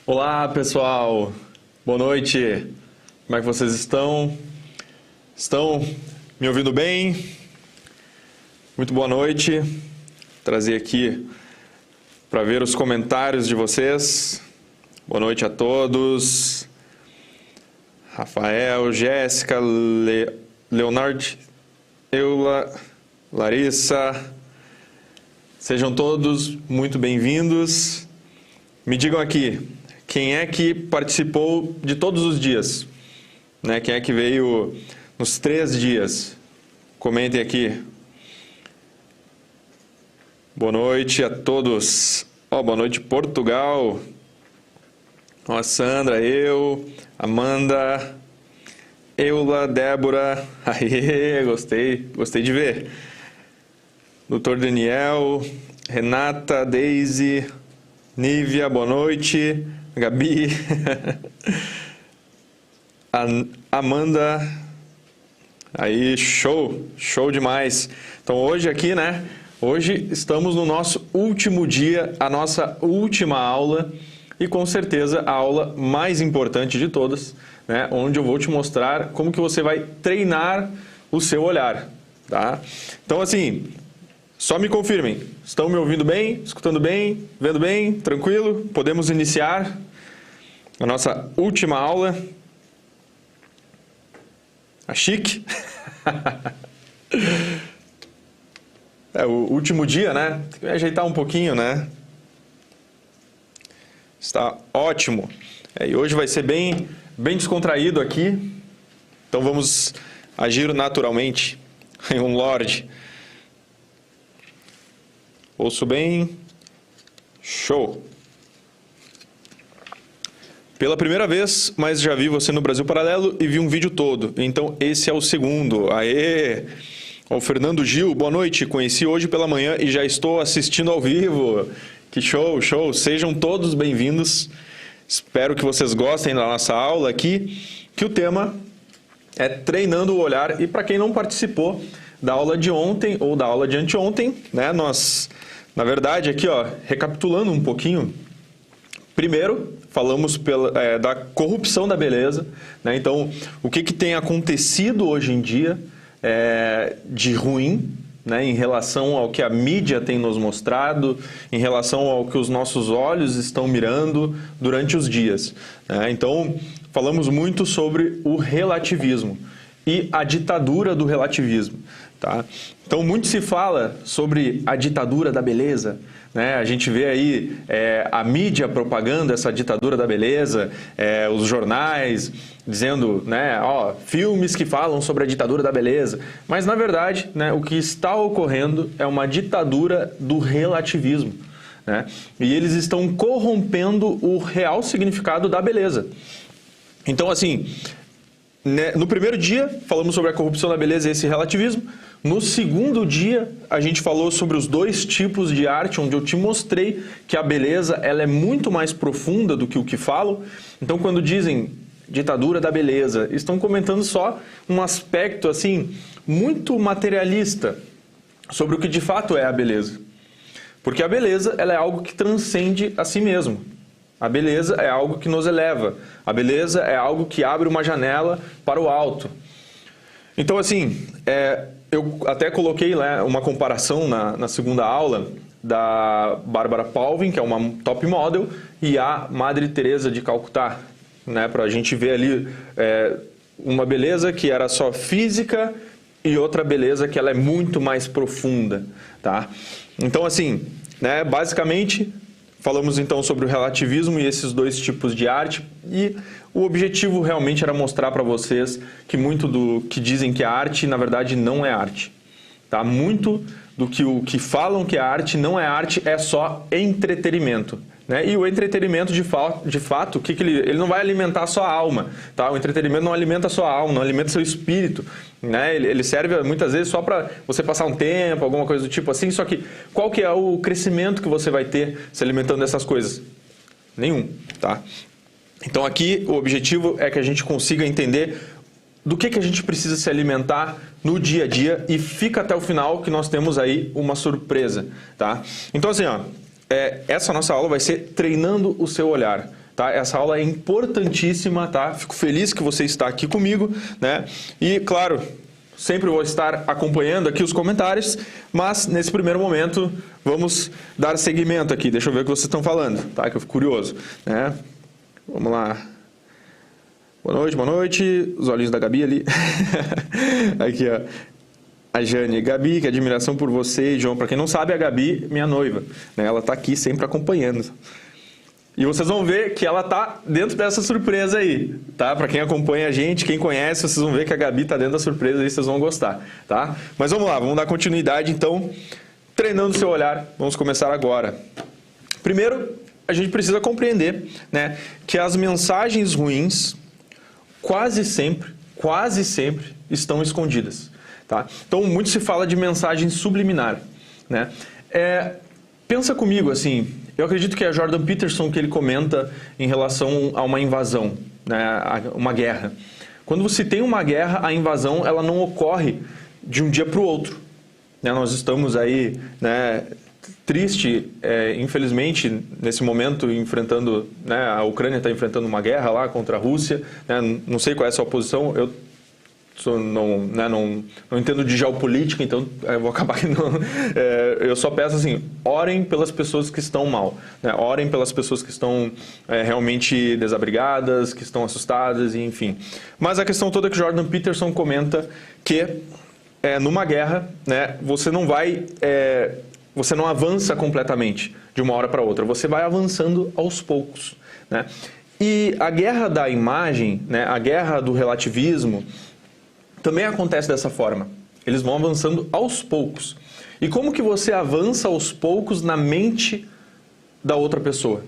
Olá, pessoal. Boa noite. Como é que vocês estão? Estão me ouvindo bem? Muito boa noite. Vou trazer aqui para ver os comentários de vocês. Boa noite a todos. Rafael, Jéssica, Leonardo, Eula, Larissa. Sejam todos muito bem-vindos. Me digam aqui, quem é que participou de todos os dias? Né? Quem é que veio nos 3 dias? Comentem aqui. Boa noite a todos. Boa noite, Portugal. Sandra, Amanda, Eula, Débora. Aê, gostei de ver. Doutor Daniel, Renata, Deise, Nívia, boa noite. Gabi, Amanda. Aí, show demais. Então hoje aqui, né? Hoje estamos no nosso último dia, a nossa última aula e com certeza a aula mais importante de todas, né? Onde eu vou te mostrar como que você vai treinar o seu olhar, tá? Então assim, só me confirmem, estão me ouvindo bem, escutando bem, vendo bem, tranquilo? Podemos iniciar a nossa última aula. A chique. É o último dia, né? Tem que ajeitar um pouquinho, né? Está ótimo. E hoje vai ser bem descontraído aqui. Então vamos agir naturalmente. Um Lorde. Ouço bem. Show. Pela primeira vez, mas já vi você no Brasil Paralelo e vi um vídeo todo. Então esse é o segundo. Aê! O Fernando Gil, boa noite. Conheci hoje pela manhã e já estou assistindo ao vivo. Que show. Sejam todos bem-vindos. Espero que vocês gostem da nossa aula aqui, que o tema é treinando o olhar. E para quem não participou da aula de ontem ou da aula de anteontem, né, nós, na verdade, aqui, recapitulando um pouquinho, primeiro, falamos da corrupção da beleza, né? Então, o que tem acontecido hoje em dia de ruim, né, em relação ao que a mídia tem nos mostrado, em relação ao que os nossos olhos estão mirando durante os dias, né? Então, falamos muito sobre o relativismo e a ditadura do relativismo, tá? Então, muito se fala sobre a ditadura da beleza, né? A gente vê aí a mídia propagando essa ditadura da beleza, os jornais dizendo, né, filmes que falam sobre a ditadura da beleza. Mas, na verdade, né, o que está ocorrendo é uma ditadura do relativismo, né? E eles estão corrompendo o real significado da beleza. Então, assim, né, no primeiro dia, falamos sobre a corrupção da beleza e esse relativismo. No segundo dia, a gente falou sobre os 2 tipos de arte, onde eu te mostrei que a beleza ela é muito mais profunda do que o que falam. Então, quando dizem ditadura da beleza, estão comentando só um aspecto assim muito materialista sobre o que de fato é a beleza. Porque a beleza ela é algo que transcende a si mesmo. A beleza é algo que nos eleva. A beleza é algo que abre uma janela para o alto. Então, assim, eu até coloquei uma comparação na segunda aula da Bárbara Palvin, que é uma top model, e a Madre Teresa de Calcutá, né, para a gente ver ali uma beleza que era só física e outra beleza que ela é muito mais profunda, tá? Então, assim, né, basicamente, falamos então sobre o relativismo e esses 2 tipos de arte, e o objetivo realmente era mostrar para vocês que muito do que dizem que é arte, na verdade, não é arte. Tá? Muito do que o que falam que é arte não é arte, é só entretenimento. Né? E o entretenimento, de fato, ele não vai alimentar a sua alma. Tá? O entretenimento não alimenta a sua alma, não alimenta seu espírito. Né? Ele serve muitas vezes só para você passar um tempo, alguma coisa do tipo assim. Só que qual que é o crescimento que você vai ter se alimentando dessas coisas? Nenhum. Tá? Então aqui o objetivo é que a gente consiga entender do que a gente precisa se alimentar no dia a dia e fica até o final que nós temos aí uma surpresa. Tá? Então assim, essa nossa aula vai ser treinando o seu olhar. tá? Essa aula é importantíssima, tá? Fico feliz que você está aqui comigo, né? E, claro, sempre vou estar acompanhando aqui os comentários, mas nesse primeiro momento vamos dar seguimento aqui. Deixa eu ver o que vocês estão falando, tá? Que eu fico curioso, né? Vamos lá. Boa noite. Os olhinhos da Gabi ali. Aqui, ó. A Jane. Gabi, que admiração por você e João. Para quem não sabe, a Gabi, minha noiva, né? Ela está aqui sempre acompanhando. E vocês vão ver que ela está dentro dessa surpresa aí, tá? Para quem acompanha a gente, quem conhece, vocês vão ver que a Gabi está dentro da surpresa aí, vocês vão gostar, tá? Mas vamos lá, vamos dar continuidade, então, treinando o seu olhar. Vamos começar agora. Primeiro, a gente precisa compreender, né, que as mensagens ruins quase sempre estão escondidas, tá? Então, muito se fala de mensagem subliminar, né? Pensa comigo, assim, eu acredito que é Jordan Peterson que ele comenta em relação a uma invasão, né, a uma guerra. Quando você tem uma guerra, a invasão ela não ocorre de um dia para o outro, né? Nós estamos aí, né, triste, infelizmente, nesse momento, enfrentando, né, a Ucrânia está enfrentando uma guerra lá contra a Rússia, né? Não sei qual é a sua posição, eu não entendo de geopolítica, então eu vou acabar que não. Eu só peço assim, orem pelas pessoas que estão mal, né? Orem pelas pessoas que estão realmente desabrigadas, que estão assustadas, enfim. Mas a questão toda é que Jordan Peterson comenta que numa guerra, né, você não avança completamente de uma hora para outra, você vai avançando aos poucos, né? E a guerra da imagem, né, a guerra do relativismo, também acontece dessa forma. Eles vão avançando aos poucos. E como que você avança aos poucos na mente da outra pessoa?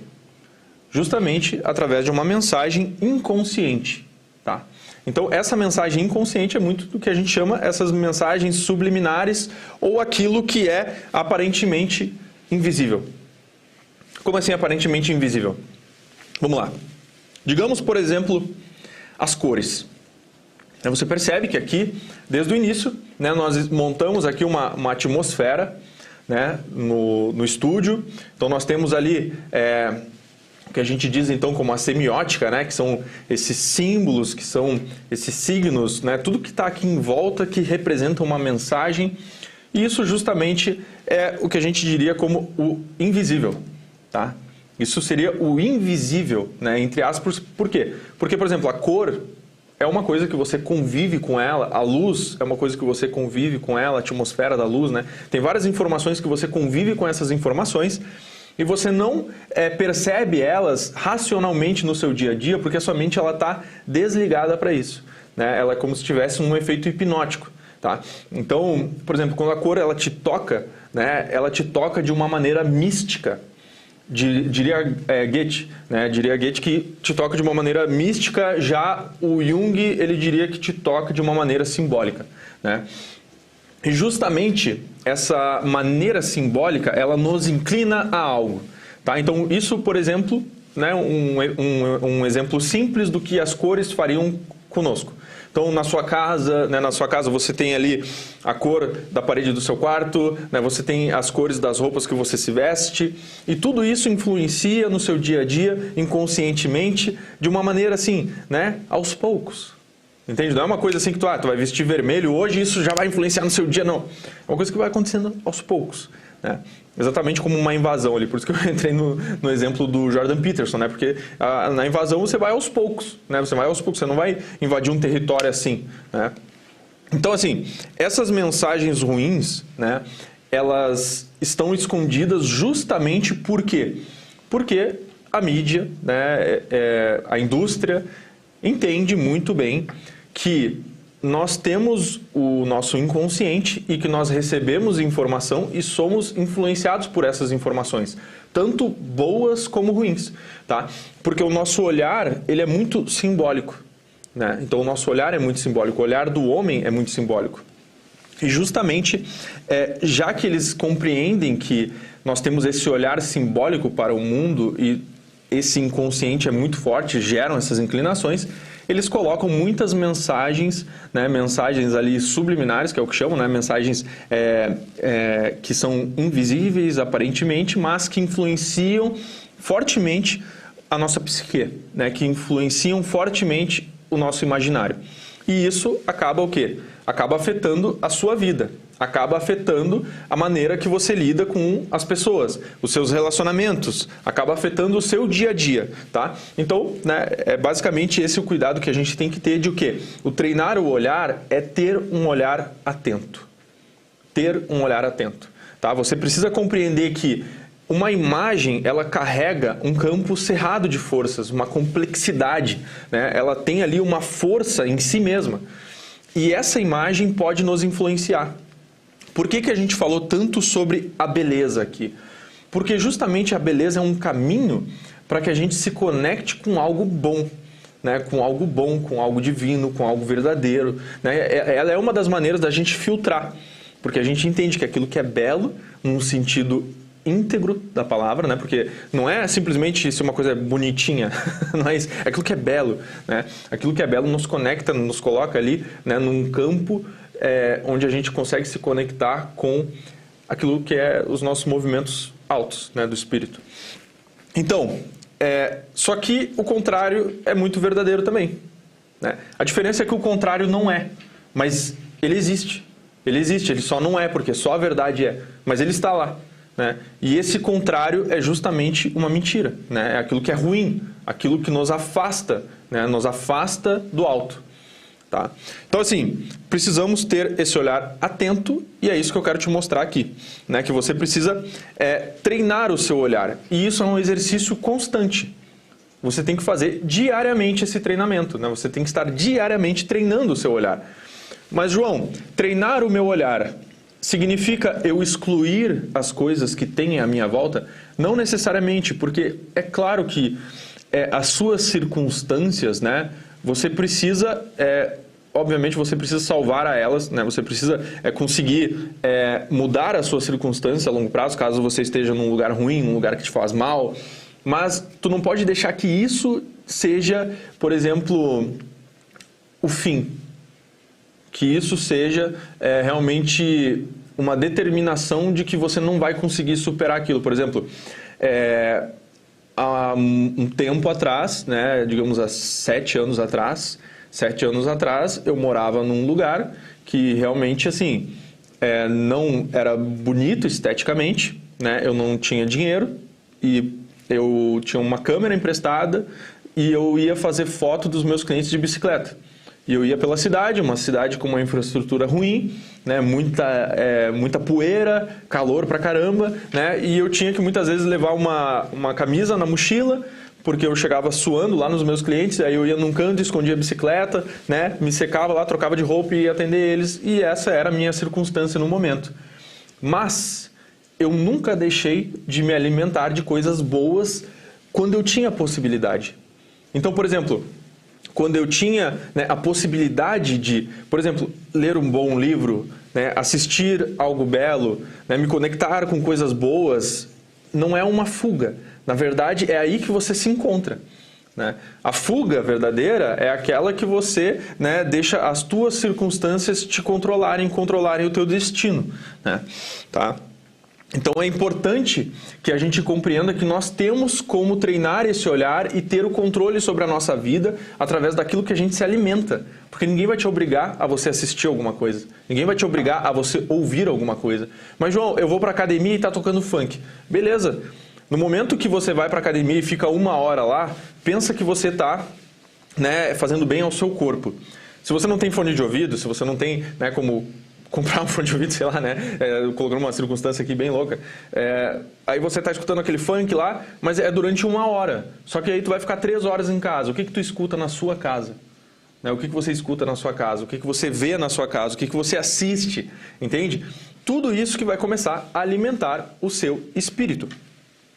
Justamente através de uma mensagem inconsciente, tá? Então, essa mensagem inconsciente é muito do que a gente chama essas mensagens subliminares ou aquilo que é aparentemente invisível. Como assim aparentemente invisível? Vamos lá. Digamos, por exemplo, as cores. Você percebe que aqui, desde o início, né, nós montamos aqui uma atmosfera, né, no estúdio. Então, nós temos ali o que a gente diz então como a semiótica, né, que são esses símbolos, que são esses signos, né, tudo que está aqui em volta que representa uma mensagem. E isso justamente é o que a gente diria como o invisível, tá? Isso seria o invisível, né, entre aspas. Por quê? Porque, por exemplo, a cor é uma coisa que você convive com ela, a luz é uma coisa que você convive com ela, a atmosfera da luz, né? Tem várias informações que você convive com essas informações e você não percebe elas racionalmente no seu dia a dia, porque a sua mente está desligada para isso, né? Ela é como se tivesse um efeito hipnótico, tá? Então, por exemplo, quando a cor ela te toca, né, ela te toca de uma maneira mística. Diria Goethe, né? Diria Goethe que te toca de uma maneira mística, já o Jung ele diria que te toca de uma maneira simbólica, né? E justamente essa maneira simbólica ela nos inclina a algo, tá? Então isso, por exemplo, né, um exemplo simples do que as cores fariam conosco. Então, na sua casa, né, você tem ali a cor da parede do seu quarto, né, você tem as cores das roupas que você se veste, e tudo isso influencia no seu dia a dia, inconscientemente, de uma maneira assim, né, aos poucos. Entende? Não é uma coisa assim que tu vai vestir vermelho hoje e isso já vai influenciar no seu dia, não. É uma coisa que vai acontecendo aos poucos, né? Exatamente como uma invasão ali, por isso que eu entrei no exemplo do Jordan Peterson, né? Porque na invasão você vai aos poucos, né? Você vai aos poucos, você não vai invadir um território assim, né? Então, assim, essas mensagens ruins, né? Elas estão escondidas justamente por quê? Porque a mídia, né? A indústria entende muito bem que nós temos o nosso inconsciente e que nós recebemos informação e somos influenciados por essas informações, tanto boas como ruins, tá? Porque o nosso olhar, ele é muito simbólico, né? Então o nosso olhar é muito simbólico, o olhar do homem é muito simbólico. E justamente, já que eles compreendem que nós temos esse olhar simbólico para o mundo e esse inconsciente é muito forte, geram essas inclinações, eles colocam muitas mensagens, né, mensagens ali subliminares, que é o que chamam, né, mensagens que são invisíveis aparentemente, mas que influenciam fortemente a nossa psique, né? Que influenciam fortemente o nosso imaginário. E isso acaba o quê? Acaba afetando a sua vida. Acaba afetando a maneira que você lida com as pessoas, os seus relacionamentos, acaba afetando o seu dia a dia, tá? Então, né, é basicamente esse o cuidado que a gente tem que ter de o quê? O treinar o olhar é ter um olhar atento. Ter um olhar atento, tá? Você precisa compreender que uma imagem, ela carrega um campo cerrado de forças, uma complexidade, né? Ela tem ali uma força em si mesma. E essa imagem pode nos influenciar. Por que a gente falou tanto sobre a beleza aqui? Porque justamente a beleza é um caminho para que a gente se conecte com algo bom, né? Com algo bom, com algo divino, com algo verdadeiro, né? Ela é uma das maneiras da gente filtrar, porque a gente entende que aquilo que é belo, num sentido íntegro da palavra, né? Porque não é simplesmente se uma coisa é bonitinha, não é isso, é aquilo que é belo, né? Aquilo que é belo nos conecta, nos coloca ali, né, num campo onde a gente consegue se conectar com aquilo que é os nossos movimentos altos, né, do espírito. Então, só que o contrário é muito verdadeiro também, né? A diferença é que o contrário não é, mas ele existe. Ele existe, ele só não é, porque só a verdade é, mas ele está lá, né? E esse contrário é justamente uma mentira, né? É aquilo que é ruim, aquilo que nos afasta, né? Nos afasta do alto. Tá? Então, assim, precisamos ter esse olhar atento e é isso que eu quero te mostrar aqui, né? Que você precisa treinar o seu olhar e isso é um exercício constante. Você tem que fazer diariamente esse treinamento, né? Você tem que estar diariamente treinando o seu olhar. Mas, João, treinar o meu olhar significa eu excluir as coisas que tem à minha volta? Não necessariamente, porque é claro que as suas circunstâncias, né? Você precisa, obviamente, você precisa salvar a elas, né? Você precisa conseguir mudar a sua circunstância a longo prazo, caso você esteja num lugar ruim, num lugar que te faz mal. Mas tu não pode deixar que isso seja, por exemplo, o fim. Que isso seja realmente uma determinação de que você não vai conseguir superar aquilo. Por exemplo, há um tempo atrás, né, digamos há 7 anos atrás, eu morava num lugar que realmente assim, não era bonito esteticamente, né, eu não tinha dinheiro e eu tinha uma câmera emprestada e eu ia fazer foto dos meus clientes de bicicleta. E eu ia pela cidade, uma cidade com uma infraestrutura ruim, né, muita poeira, calor pra caramba, né, e eu tinha que muitas vezes levar uma camisa na mochila, porque eu chegava suando lá nos meus clientes, aí eu ia num canto, escondia a bicicleta, né, me secava lá, trocava de roupa e ia atender eles, e essa era a minha circunstância no momento. Mas eu nunca deixei de me alimentar de coisas boas quando eu tinha a possibilidade. Então, por exemplo, quando eu tinha, né, a possibilidade de, por exemplo, ler um bom livro, né, assistir algo belo, né, me conectar com coisas boas, não é uma fuga. Na verdade, é aí que você se encontra, né? A fuga verdadeira é aquela que você, né, deixa as tuas circunstâncias te controlarem o teu destino, né? Tá? Então é importante que a gente compreenda que nós temos como treinar esse olhar e ter o controle sobre a nossa vida através daquilo que a gente se alimenta. Porque ninguém vai te obrigar a você assistir alguma coisa. Ninguém vai te obrigar a você ouvir alguma coisa. Mas, João, eu vou para a academia e está tocando funk. Beleza. No momento que você vai para a academia e fica 1 hora lá, pensa que você está, né, fazendo bem ao seu corpo. Se você não tem fone de ouvido, se você não tem, né, como comprar um fone de ouvido, sei lá, né? Colocando uma circunstância aqui bem louca. Aí você está escutando aquele funk lá, mas é durante 1 hora. Só que aí tu vai ficar 3 horas em casa. O que tu escuta na sua casa? Né? O que você escuta na sua casa? O que você vê na sua casa? O que você assiste? Entende? Tudo isso que vai começar a alimentar o seu espírito.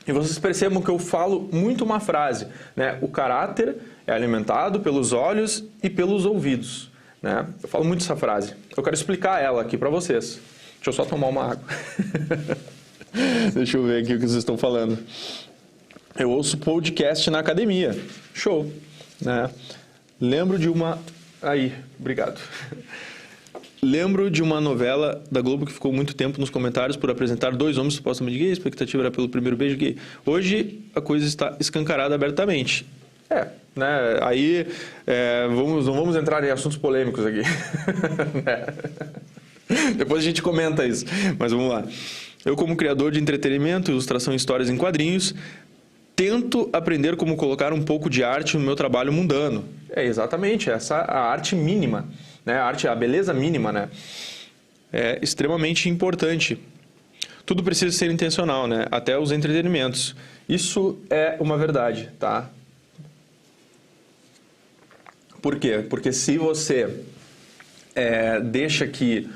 E vocês percebam que eu falo muito uma frase, né? O caráter é alimentado pelos olhos e pelos ouvidos. Né? Eu falo muito essa frase. Eu quero explicar ela aqui para vocês. Deixa eu só tomar uma água. Deixa eu ver aqui o que vocês estão falando. Eu ouço podcast na academia. Show. Né? Lembro de uma... Aí, obrigado. Lembro de uma novela da Globo que ficou muito tempo nos comentários por apresentar dois homens supostamente gays, a expectativa era pelo primeiro beijo gay. Hoje a coisa está escancarada abertamente. Né? Aí não vamos entrar em assuntos polêmicos aqui. Depois a gente comenta isso, mas vamos lá. Eu, como criador de entretenimento, ilustração e histórias em quadrinhos, tento aprender como colocar um pouco de arte no meu trabalho mundano. É exatamente essa a arte mínima, né? A beleza mínima, né? É extremamente importante. Tudo precisa ser intencional, né? Até os entretenimentos. Isso é uma verdade, tá? Por quê? Porque se você deixa que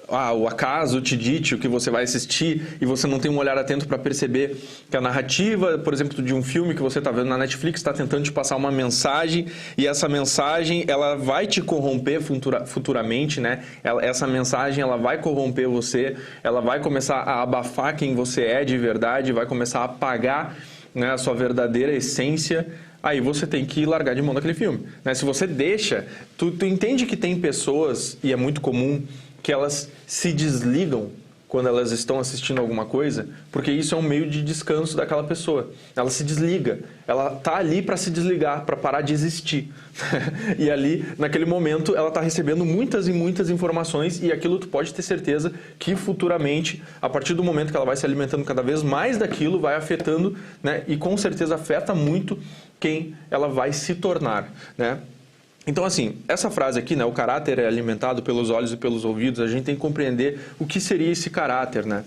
o acaso te dite o que você vai assistir e você não tem um olhar atento para perceber que a narrativa, por exemplo, de um filme que você está vendo na Netflix está tentando te passar uma mensagem e essa mensagem ela vai te corromper futuramente, né? Essa mensagem ela vai corromper você, ela vai começar a abafar quem você é de verdade, vai começar a apagar, né, a sua verdadeira essência. Aí você tem que largar de mão daquele filme, né? Se você deixa, tu entende que tem pessoas, e é muito comum, que elas se desligam quando elas estão assistindo alguma coisa, porque isso é um meio de descanso daquela pessoa. Ela se desliga, ela tá ali para se desligar, para parar de existir. E ali, naquele momento, ela tá recebendo muitas e muitas informações e aquilo tu pode ter certeza que futuramente, a partir do momento que ela vai se alimentando cada vez mais daquilo, vai afetando, né? E com certeza afeta muito quem ela vai se tornar, né? Então, assim, essa frase aqui, né, o caráter é alimentado pelos olhos e pelos ouvidos, a gente tem que compreender o que seria esse caráter, né?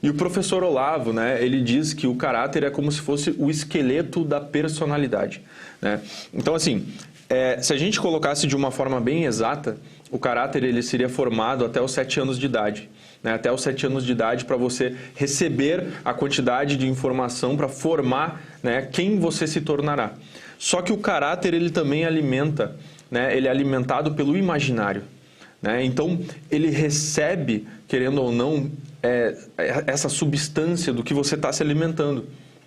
E o professor Olavo, né, ele diz que o caráter é como se fosse o esqueleto da personalidade, né? Então, assim, se a gente colocasse de uma forma bem exata, o caráter ele seria formado até os 7 anos de idade. Né? Até os 7 anos de idade para você receber a quantidade de informação para formar, né, quem você se tornará. Só que o caráter ele também alimenta, né, ele é alimentado pelo imaginário. Né? Então, ele recebe, querendo ou não, essa substância do que você está se alimentando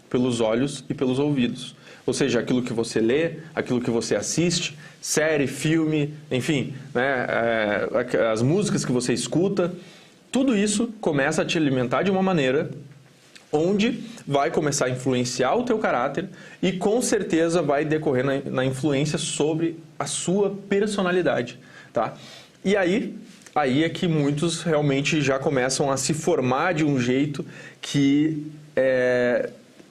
pelos olhos e pelos ouvidos. Ou seja, aquilo que você lê, aquilo que você assiste, série, filme, enfim, né, as músicas que você escuta, tudo isso começa a te alimentar de uma maneira onde vai começar a influenciar o teu caráter e com certeza vai decorrer na influência sobre a sua personalidade, tá? E aí é que muitos realmente já começam a se formar de um jeito que,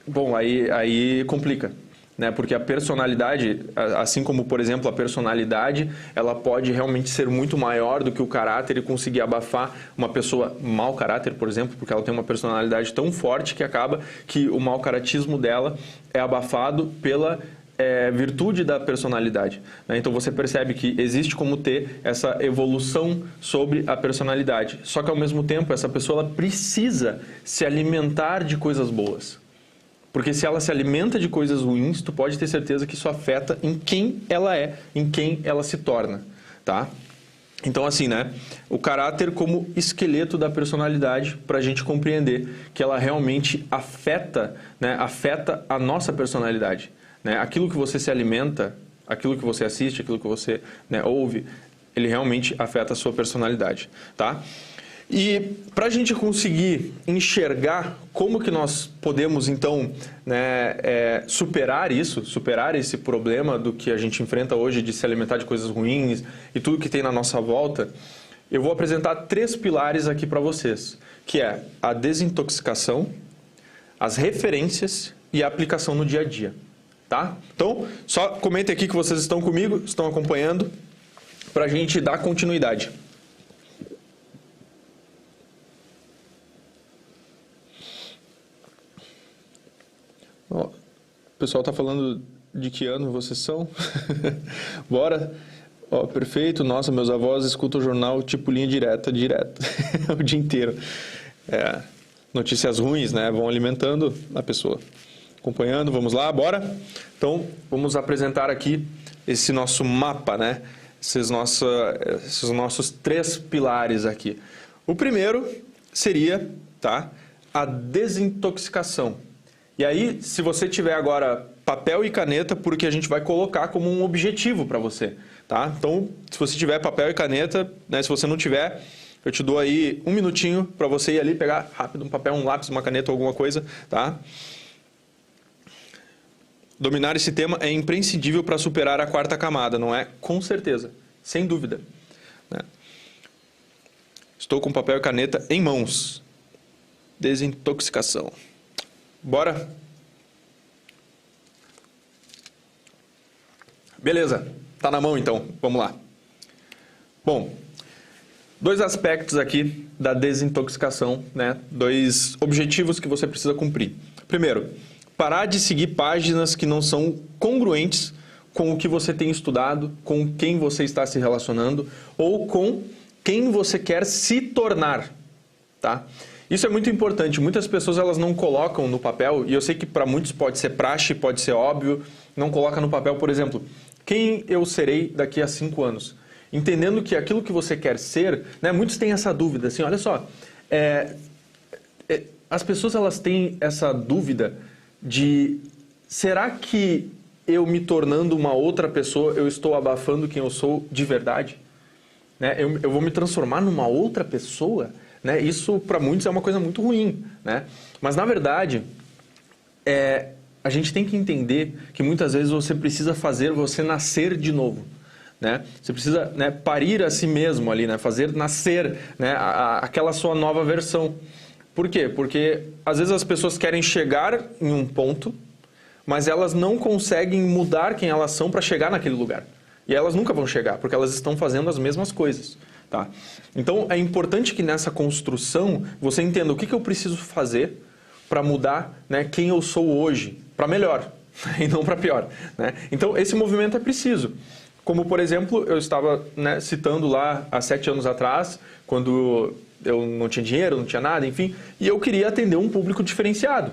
bom, aí complica. Né? Porque a personalidade, assim como, por exemplo, a personalidade, ela pode realmente ser muito maior do que o caráter e conseguir abafar uma pessoa mau caráter, por exemplo, porque ela tem uma personalidade tão forte que acaba que o mau caratismo dela é abafado pela virtude da personalidade. Né? Então você percebe que existe como ter essa evolução sobre a personalidade. Só que ao mesmo tempo essa pessoa ela precisa se alimentar de coisas boas. Porque se ela se alimenta de coisas ruins, tu pode ter certeza que isso afeta em quem ela é, em quem ela se torna, tá? Então, assim, né? O caráter como esqueleto da personalidade para a gente compreender que ela realmente afeta, né? Afeta a nossa personalidade, né? Aquilo que você se alimenta, aquilo que você assiste, aquilo que você, né, ouve, ele realmente afeta a sua personalidade, tá? E para a gente conseguir enxergar como que nós podemos, então, né, superar esse problema do que a gente enfrenta hoje de se alimentar de coisas ruins e tudo que tem na nossa volta, eu vou apresentar 3 pilares aqui para vocês, que é a desintoxicação, as referências e a aplicação no dia a dia, tá? Então, só comentem aqui que vocês estão comigo, estão acompanhando, para a gente dar continuidade. O pessoal está falando de que ano vocês são? Bora? Ó, perfeito. Nossa, meus avós escutam o jornal tipo linha direta, direto. O dia inteiro. Notícias ruins, né? Vão alimentando a pessoa. Acompanhando, vamos lá, bora? Então, vamos apresentar aqui esse nosso mapa, né? Esses nossos 3 pilares aqui. O primeiro seria, tá? A desintoxicação. E aí, se você estiver agora papel e caneta porque a gente vai colocar como um objetivo para você, tá? Então, se você tiver papel e caneta, né, se você não tiver, eu te dou aí 1 minutinho para você ir ali pegar rápido um papel, um lápis, uma caneta ou alguma coisa, tá? Dominar esse tema é imprescindível para superar a 4ª camada, não é? Com certeza, sem dúvida, né? Estou com papel e caneta em mãos. Desintoxicação. Bora? Beleza, tá na mão então, vamos lá. Bom, 2 aspectos aqui da desintoxicação, né? 2 objetivos que você precisa cumprir. Primeiro, parar de seguir páginas que não são congruentes com o que você tem estudado, com quem você está se relacionando ou com quem você quer se tornar, tá? Isso é muito importante. Muitas pessoas elas não colocam no papel, e eu sei que para muitos pode ser praxe, pode ser óbvio, não coloca no papel, por exemplo, quem eu serei daqui a 5 anos. Entendendo que aquilo que você quer ser, né, muitos têm essa dúvida, assim, olha só, as pessoas elas têm essa dúvida de, será que eu me tornando uma outra pessoa, eu estou abafando quem eu sou de verdade? Né? Eu vou me transformar numa outra pessoa? Né? Isso, para muitos, é uma coisa muito ruim. Né? Mas, na verdade, a gente tem que entender que muitas vezes você precisa fazer você nascer de novo. Né? Você precisa, né, parir a si mesmo ali, né? Fazer nascer, né, aquela sua nova versão. Por quê? Porque, às vezes, as pessoas querem chegar em um ponto, mas elas não conseguem mudar quem elas são para chegar naquele lugar. E elas nunca vão chegar, porque elas estão fazendo as mesmas coisas. Tá? Então, é importante que nessa construção você entenda o que eu preciso fazer para mudar, né, quem eu sou hoje, para melhor e não para pior. Né? Então, esse movimento é preciso. Como, por exemplo, eu estava, né, citando lá há 7 anos atrás, quando eu não tinha dinheiro, não tinha nada, enfim, e eu queria atender um público diferenciado.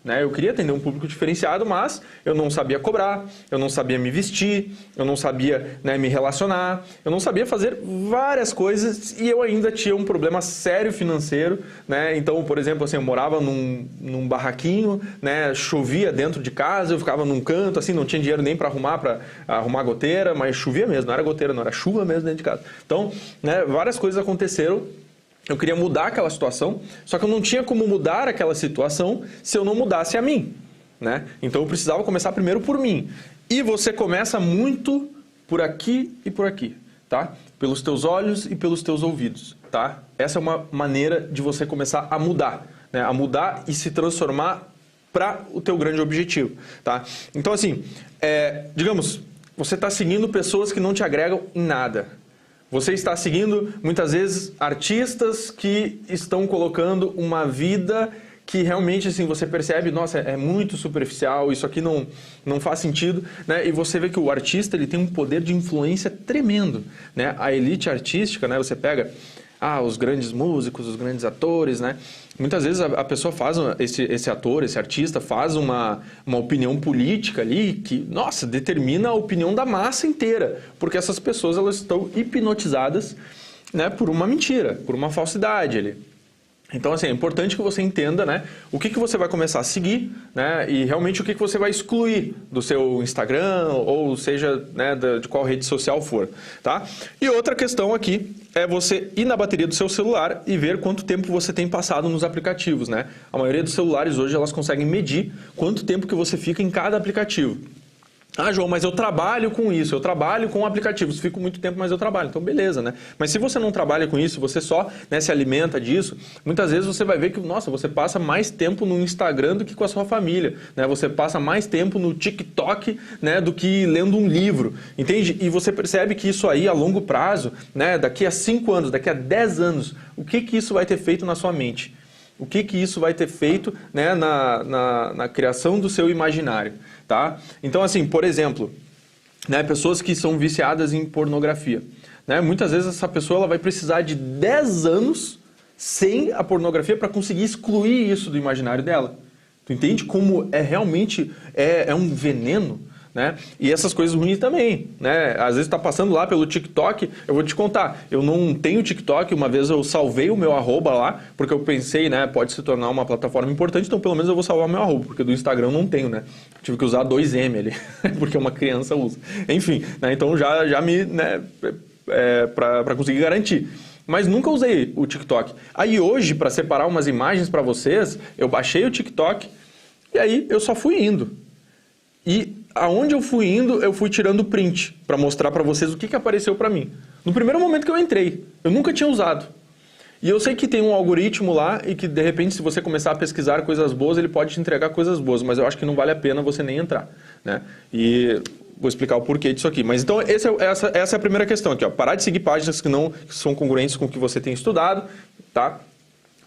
Né? Eu queria atender um público diferenciado, mas eu não sabia cobrar, eu não sabia me vestir, eu não sabia, né, me relacionar, eu não sabia fazer várias coisas e eu ainda tinha um problema sério financeiro. Né? Então, por exemplo, assim, eu morava num barraquinho, né, chovia dentro de casa, eu ficava num canto, assim, não tinha dinheiro nem para arrumar goteira, mas chovia mesmo, não era goteira, não era chuva mesmo dentro de casa. Então, né, várias coisas aconteceram. Eu queria mudar aquela situação, só que eu não tinha como mudar aquela situação se eu não mudasse a mim. Né? Então eu precisava começar primeiro por mim. E você começa muito por aqui e por aqui, tá? Pelos teus olhos e pelos teus ouvidos, tá? Essa é uma maneira de você começar a mudar, né? A mudar e se transformar para o teu grande objetivo, tá? Então assim, digamos, você está seguindo pessoas que não te agregam em nada. Você está seguindo, muitas vezes, artistas que estão colocando uma vida que realmente, assim, você percebe, nossa, é muito superficial, isso aqui não faz sentido, né? E você vê que o artista, ele tem um poder de influência tremendo, né? A elite artística, né? Você pega os grandes músicos, os grandes atores, né? Muitas vezes a pessoa faz, esse ator, esse artista faz uma opinião política ali que, nossa, determina a opinião da massa inteira. Porque essas pessoas, elas estão hipnotizadas, né, por uma mentira, por uma falsidade ali. Então, assim, é importante que você entenda, né, o que você vai começar a seguir, né, e realmente o que você vai excluir do seu Instagram, ou seja, né, de qual rede social for, tá? E outra questão aqui é você ir na bateria do seu celular e ver quanto tempo você tem passado nos aplicativos, né? A maioria dos celulares hoje, elas conseguem medir quanto tempo que você fica em cada aplicativo. Ah, João, mas eu trabalho com isso, eu trabalho com aplicativos, fico muito tempo, mas eu trabalho. Então, beleza, né? Mas se você não trabalha com isso, você só, né, se alimenta disso, muitas vezes você vai ver que, nossa, você passa mais tempo no Instagram do que com a sua família, né? Você passa mais tempo no TikTok, né, do que lendo um livro, entende? E você percebe que isso aí, a longo prazo, né, daqui a 5 anos, daqui a 10 anos, o que isso vai ter feito na sua mente? O que isso vai ter feito, né, na criação do seu imaginário? Tá? Então, assim, por exemplo, né, pessoas que são viciadas em pornografia. Né? Muitas vezes essa pessoa ela vai precisar de 10 anos sem a pornografia para conseguir excluir isso do imaginário dela. Tu entende como realmente é um veneno? né? E essas coisas ruins também, né? Às vezes tá passando lá pelo TikTok, eu vou te contar, eu não tenho TikTok, uma vez eu salvei o meu arroba lá, porque eu pensei, né, pode se tornar uma plataforma importante, então pelo menos eu vou salvar o meu arroba, porque do Instagram eu não tenho, né? Tive que usar 2M ali, porque uma criança usa. Enfim, né? Então já me, né, para conseguir garantir. Mas nunca usei o TikTok. Aí hoje, para separar umas imagens para vocês, eu baixei o TikTok e aí eu só fui indo. E aonde eu fui indo, eu fui tirando print para mostrar para vocês o que apareceu para mim. No primeiro momento que eu entrei, eu nunca tinha usado. E eu sei que tem um algoritmo lá e que, de repente, se você começar a pesquisar coisas boas, ele pode te entregar coisas boas, mas eu acho que não vale a pena você nem entrar, né? E vou explicar o porquê disso aqui. Mas então, essa é a primeira questão aqui, ó. Parar de seguir páginas que não são congruentes com o que você tem estudado, tá?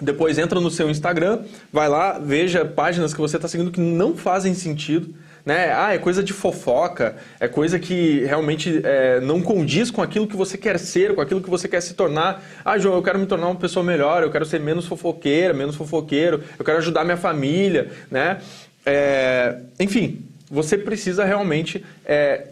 Depois entra no seu Instagram, vai lá, veja páginas que você está seguindo que não fazem sentido, né? Ah, é coisa de fofoca, é coisa que realmente não condiz com aquilo que você quer ser, com aquilo que você quer se tornar. Ah, João, eu quero me tornar uma pessoa melhor, eu quero ser menos fofoqueira, menos fofoqueiro, eu quero ajudar minha família, né? Enfim, você precisa realmente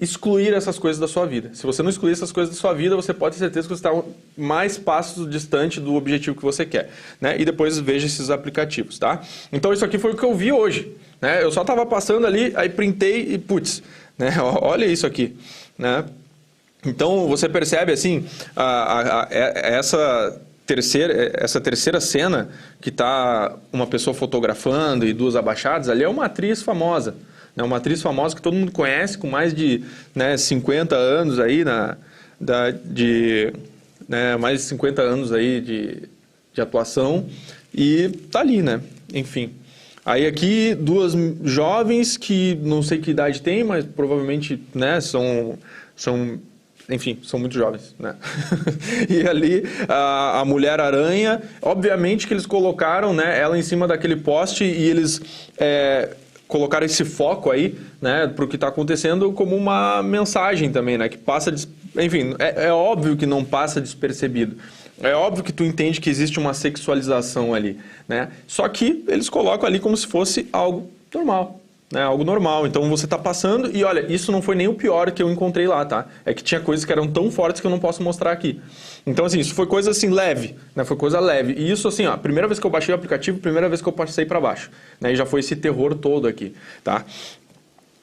excluir essas coisas da sua vida. Se você não excluir essas coisas da sua vida, você pode ter certeza que você está mais passos distante do objetivo que você quer, né? E depois veja esses aplicativos, tá? Então isso aqui foi o que eu vi hoje, né? Eu só estava passando ali, aí printei e putz, né? Olha isso aqui, né? Então você percebe assim, essa terceira cena que está uma pessoa fotografando e duas abaixadas, ali é uma atriz famosa. Uma atriz famosa que todo mundo conhece, com mais de 50 anos aí, mais de 50 anos aí de atuação, e tá ali, né? Enfim. Aí aqui, duas jovens que não sei que idade tem, mas provavelmente, né, são muito jovens, né? E ali a Mulher-Aranha, obviamente que eles colocaram, né, ela em cima daquele poste e eles colocaram esse foco aí, né, para o que está acontecendo como uma mensagem também, né, que passa, enfim, é óbvio que não passa despercebido. É óbvio que tu entende que existe uma sexualização ali, né? Só que eles colocam ali como se fosse algo normal, né? Algo normal. Então você está passando e olha, isso não foi nem o pior que eu encontrei lá, tá? É que tinha coisas que eram tão fortes que eu não posso mostrar aqui. Então assim, isso foi coisa assim leve, né? Foi coisa leve. E isso assim, ó, a primeira vez que eu baixei o aplicativo, primeira vez que eu passei para baixo, né? E já foi esse terror todo aqui, tá?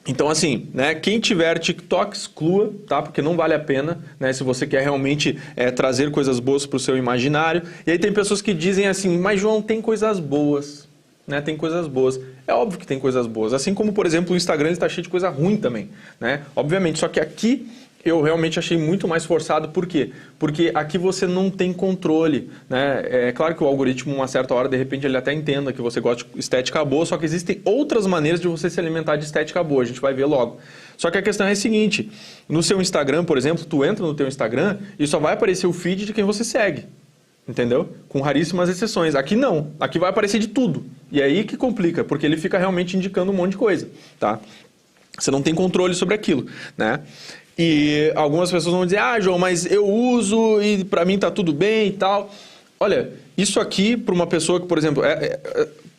Então, assim, né, quem tiver TikTok, exclua, tá? Porque não vale a pena, né? Se você quer realmente trazer coisas boas para o seu imaginário. E aí tem pessoas que dizem assim, mas João, tem coisas boas, né? Tem coisas boas. É óbvio que tem coisas boas. Assim como, por exemplo, o Instagram está cheio de coisa ruim também, né? Obviamente, só que aqui eu realmente achei muito mais forçado. Por quê? Porque aqui você não tem controle, né? É claro que o algoritmo, uma certa hora, de repente, ele até entenda que você gosta de estética boa, só que existem outras maneiras de você se alimentar de estética boa, a gente vai ver logo. Só que a questão é a seguinte, no seu Instagram, por exemplo, tu entra no teu Instagram e só vai aparecer o feed de quem você segue, entendeu? Com raríssimas exceções. Aqui não, aqui vai aparecer de tudo. E é aí que complica, porque ele fica realmente indicando um monte de coisa, tá? Você não tem controle sobre aquilo, né? E algumas pessoas vão dizer, ah, João, mas eu uso e para mim tá tudo bem e tal. Olha, isso aqui para uma pessoa que, por exemplo,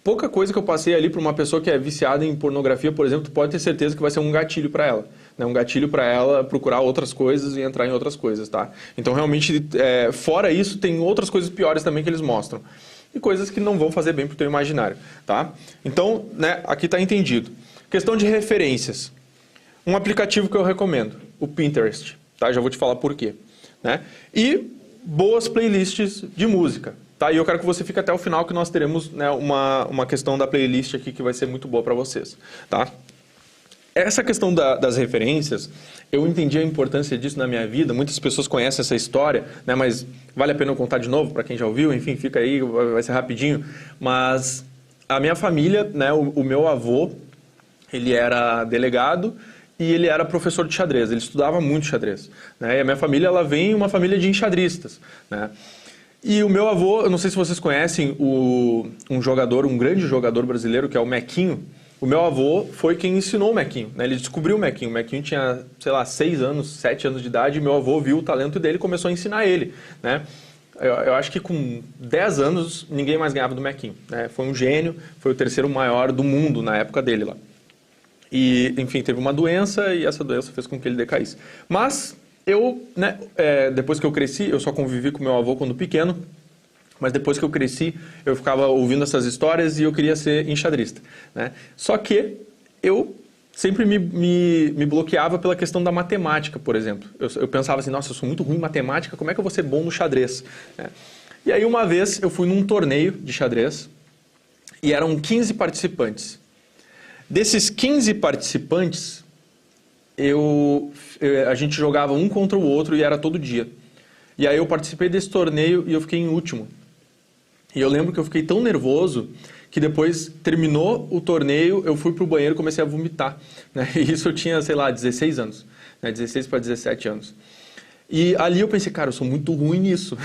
pouca coisa que eu passei ali para uma pessoa que é viciada em pornografia, por exemplo, pode ter certeza que vai ser um gatilho para ela. Né? Um gatilho para ela procurar outras coisas e entrar em outras coisas, tá? Então, realmente, fora isso, tem outras coisas piores também que eles mostram. E coisas que não vão fazer bem para o teu imaginário, tá? Então, né, aqui está entendido. Questão de referências. Um aplicativo que eu recomendo, o Pinterest, tá? Já vou te falar por quê, né? E boas playlists de música, tá? E eu quero que você fique até o final que nós teremos, né, uma questão da playlist aqui que vai ser muito boa para vocês, tá? Essa questão das referências, eu entendi a importância disso na minha vida, muitas pessoas conhecem essa história, né? Mas vale a pena eu contar de novo para quem já ouviu, enfim, fica aí, vai ser rapidinho, mas a minha família, né, o meu avô, ele era delegado, e ele era professor de xadrez, ele estudava muito xadrez, né? E a minha família, ela vem uma família de enxadristas, né? E o meu avô, eu não sei se vocês conhecem um grande jogador brasileiro, que é o Mequinho. O meu avô foi quem ensinou o Mequinho, né? Ele descobriu o Mequinho. O Mequinho tinha, sei lá, 6 anos, 7 anos de idade, e meu avô viu o talento dele e começou a ensinar ele, né? Eu acho que com 10 anos ninguém mais ganhava do Mequinho, né? Foi um gênio, foi o terceiro maior do mundo na época dele lá. E, enfim, teve uma doença e essa doença fez com que ele decaísse. Mas eu, né, depois que eu cresci, eu só convivi com meu avô quando pequeno, mas depois que eu cresci, eu ficava ouvindo essas histórias e eu queria ser enxadrista, né? Só que eu sempre me bloqueava pela questão da matemática, por exemplo. Eu pensava assim, nossa, eu sou muito ruim em matemática, como é que eu vou ser bom no xadrez? E aí uma vez eu fui num torneio de xadrez e eram 15 participantes. Desses 15 participantes, a gente jogava um contra o outro e era todo dia. E aí eu participei desse torneio e eu fiquei em último. E eu lembro que eu fiquei tão nervoso que depois terminou o torneio, eu fui pro banheiro e comecei a vomitar, né? E isso eu tinha, sei lá, 16 anos, né? 16 para 17 anos. E ali eu pensei, cara, eu sou muito ruim nisso.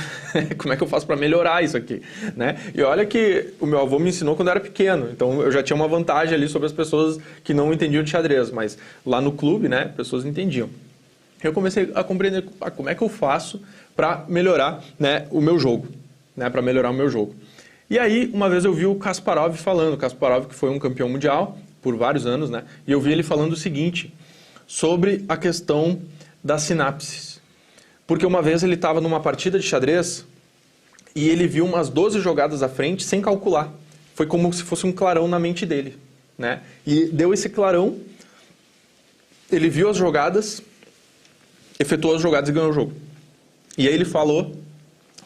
Como é que eu faço para melhorar isso aqui, né? E olha que o meu avô me ensinou quando eu era pequeno, então eu já tinha uma vantagem ali sobre as pessoas que não entendiam de xadrez, mas lá no clube, né, pessoas entendiam. Eu comecei a compreender como é que eu faço para melhorar, né, o meu jogo, né, para melhorar o meu jogo. E aí, uma vez eu vi o Kasparov falando, o Kasparov que foi um campeão mundial por vários anos, né, e eu vi ele falando o seguinte, sobre a questão das sinapses. Porque uma vez ele estava numa partida de xadrez e ele viu umas 12 jogadas à frente sem calcular. Foi como se fosse um clarão na mente dele, né? E deu esse clarão, ele viu as jogadas, efetuou as jogadas e ganhou o jogo. E aí ele falou,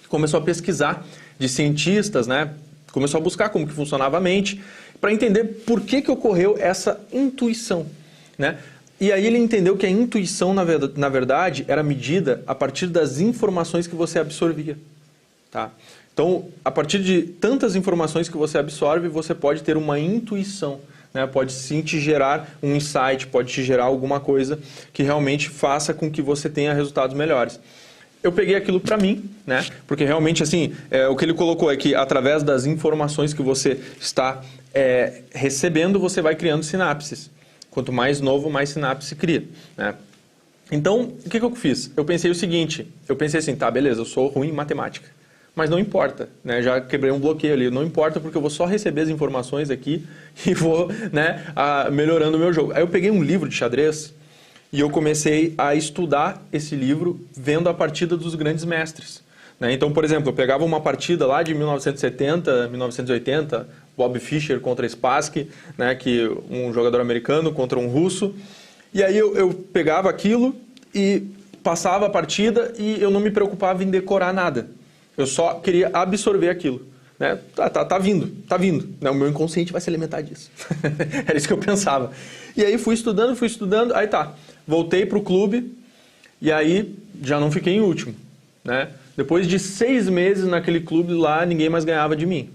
começou a pesquisar de cientistas, né? Começou a buscar como que funcionava a mente, para entender por que ocorreu essa intuição, né? E aí ele entendeu que a intuição, na verdade, era medida a partir das informações que você absorvia, tá? Então, a partir de tantas informações que você absorve, você pode ter uma intuição, né? Pode sim te gerar um insight, pode te gerar alguma coisa que realmente faça com que você tenha resultados melhores. Eu peguei aquilo para mim, né? Porque realmente, assim, o que ele colocou é que através das informações que você está recebendo, você vai criando sinapses. Quanto mais novo, mais sinapse cria, né? Então, o que eu fiz? Eu pensei o seguinte, eu pensei assim, tá, beleza, eu sou ruim em matemática, mas não importa, né? Já quebrei um bloqueio ali, não importa porque eu vou só receber as informações aqui e vou, né, melhorando o meu jogo. Aí eu peguei um livro de xadrez e eu comecei a estudar esse livro vendo a partida dos grandes mestres, né? Então, por exemplo, eu pegava uma partida lá de 1970, 1980, Bob Fischer contra Spassky, né, que um jogador americano contra um russo. E aí eu pegava aquilo e passava a partida e eu não me preocupava em decorar nada. Eu só queria absorver aquilo, né? Tá vindo. Né? O meu inconsciente vai se alimentar disso. Era isso que eu pensava. E aí fui estudando, aí tá. Voltei pro clube e aí já não fiquei em último, né? Depois de 6 meses naquele clube lá, ninguém mais ganhava de mim,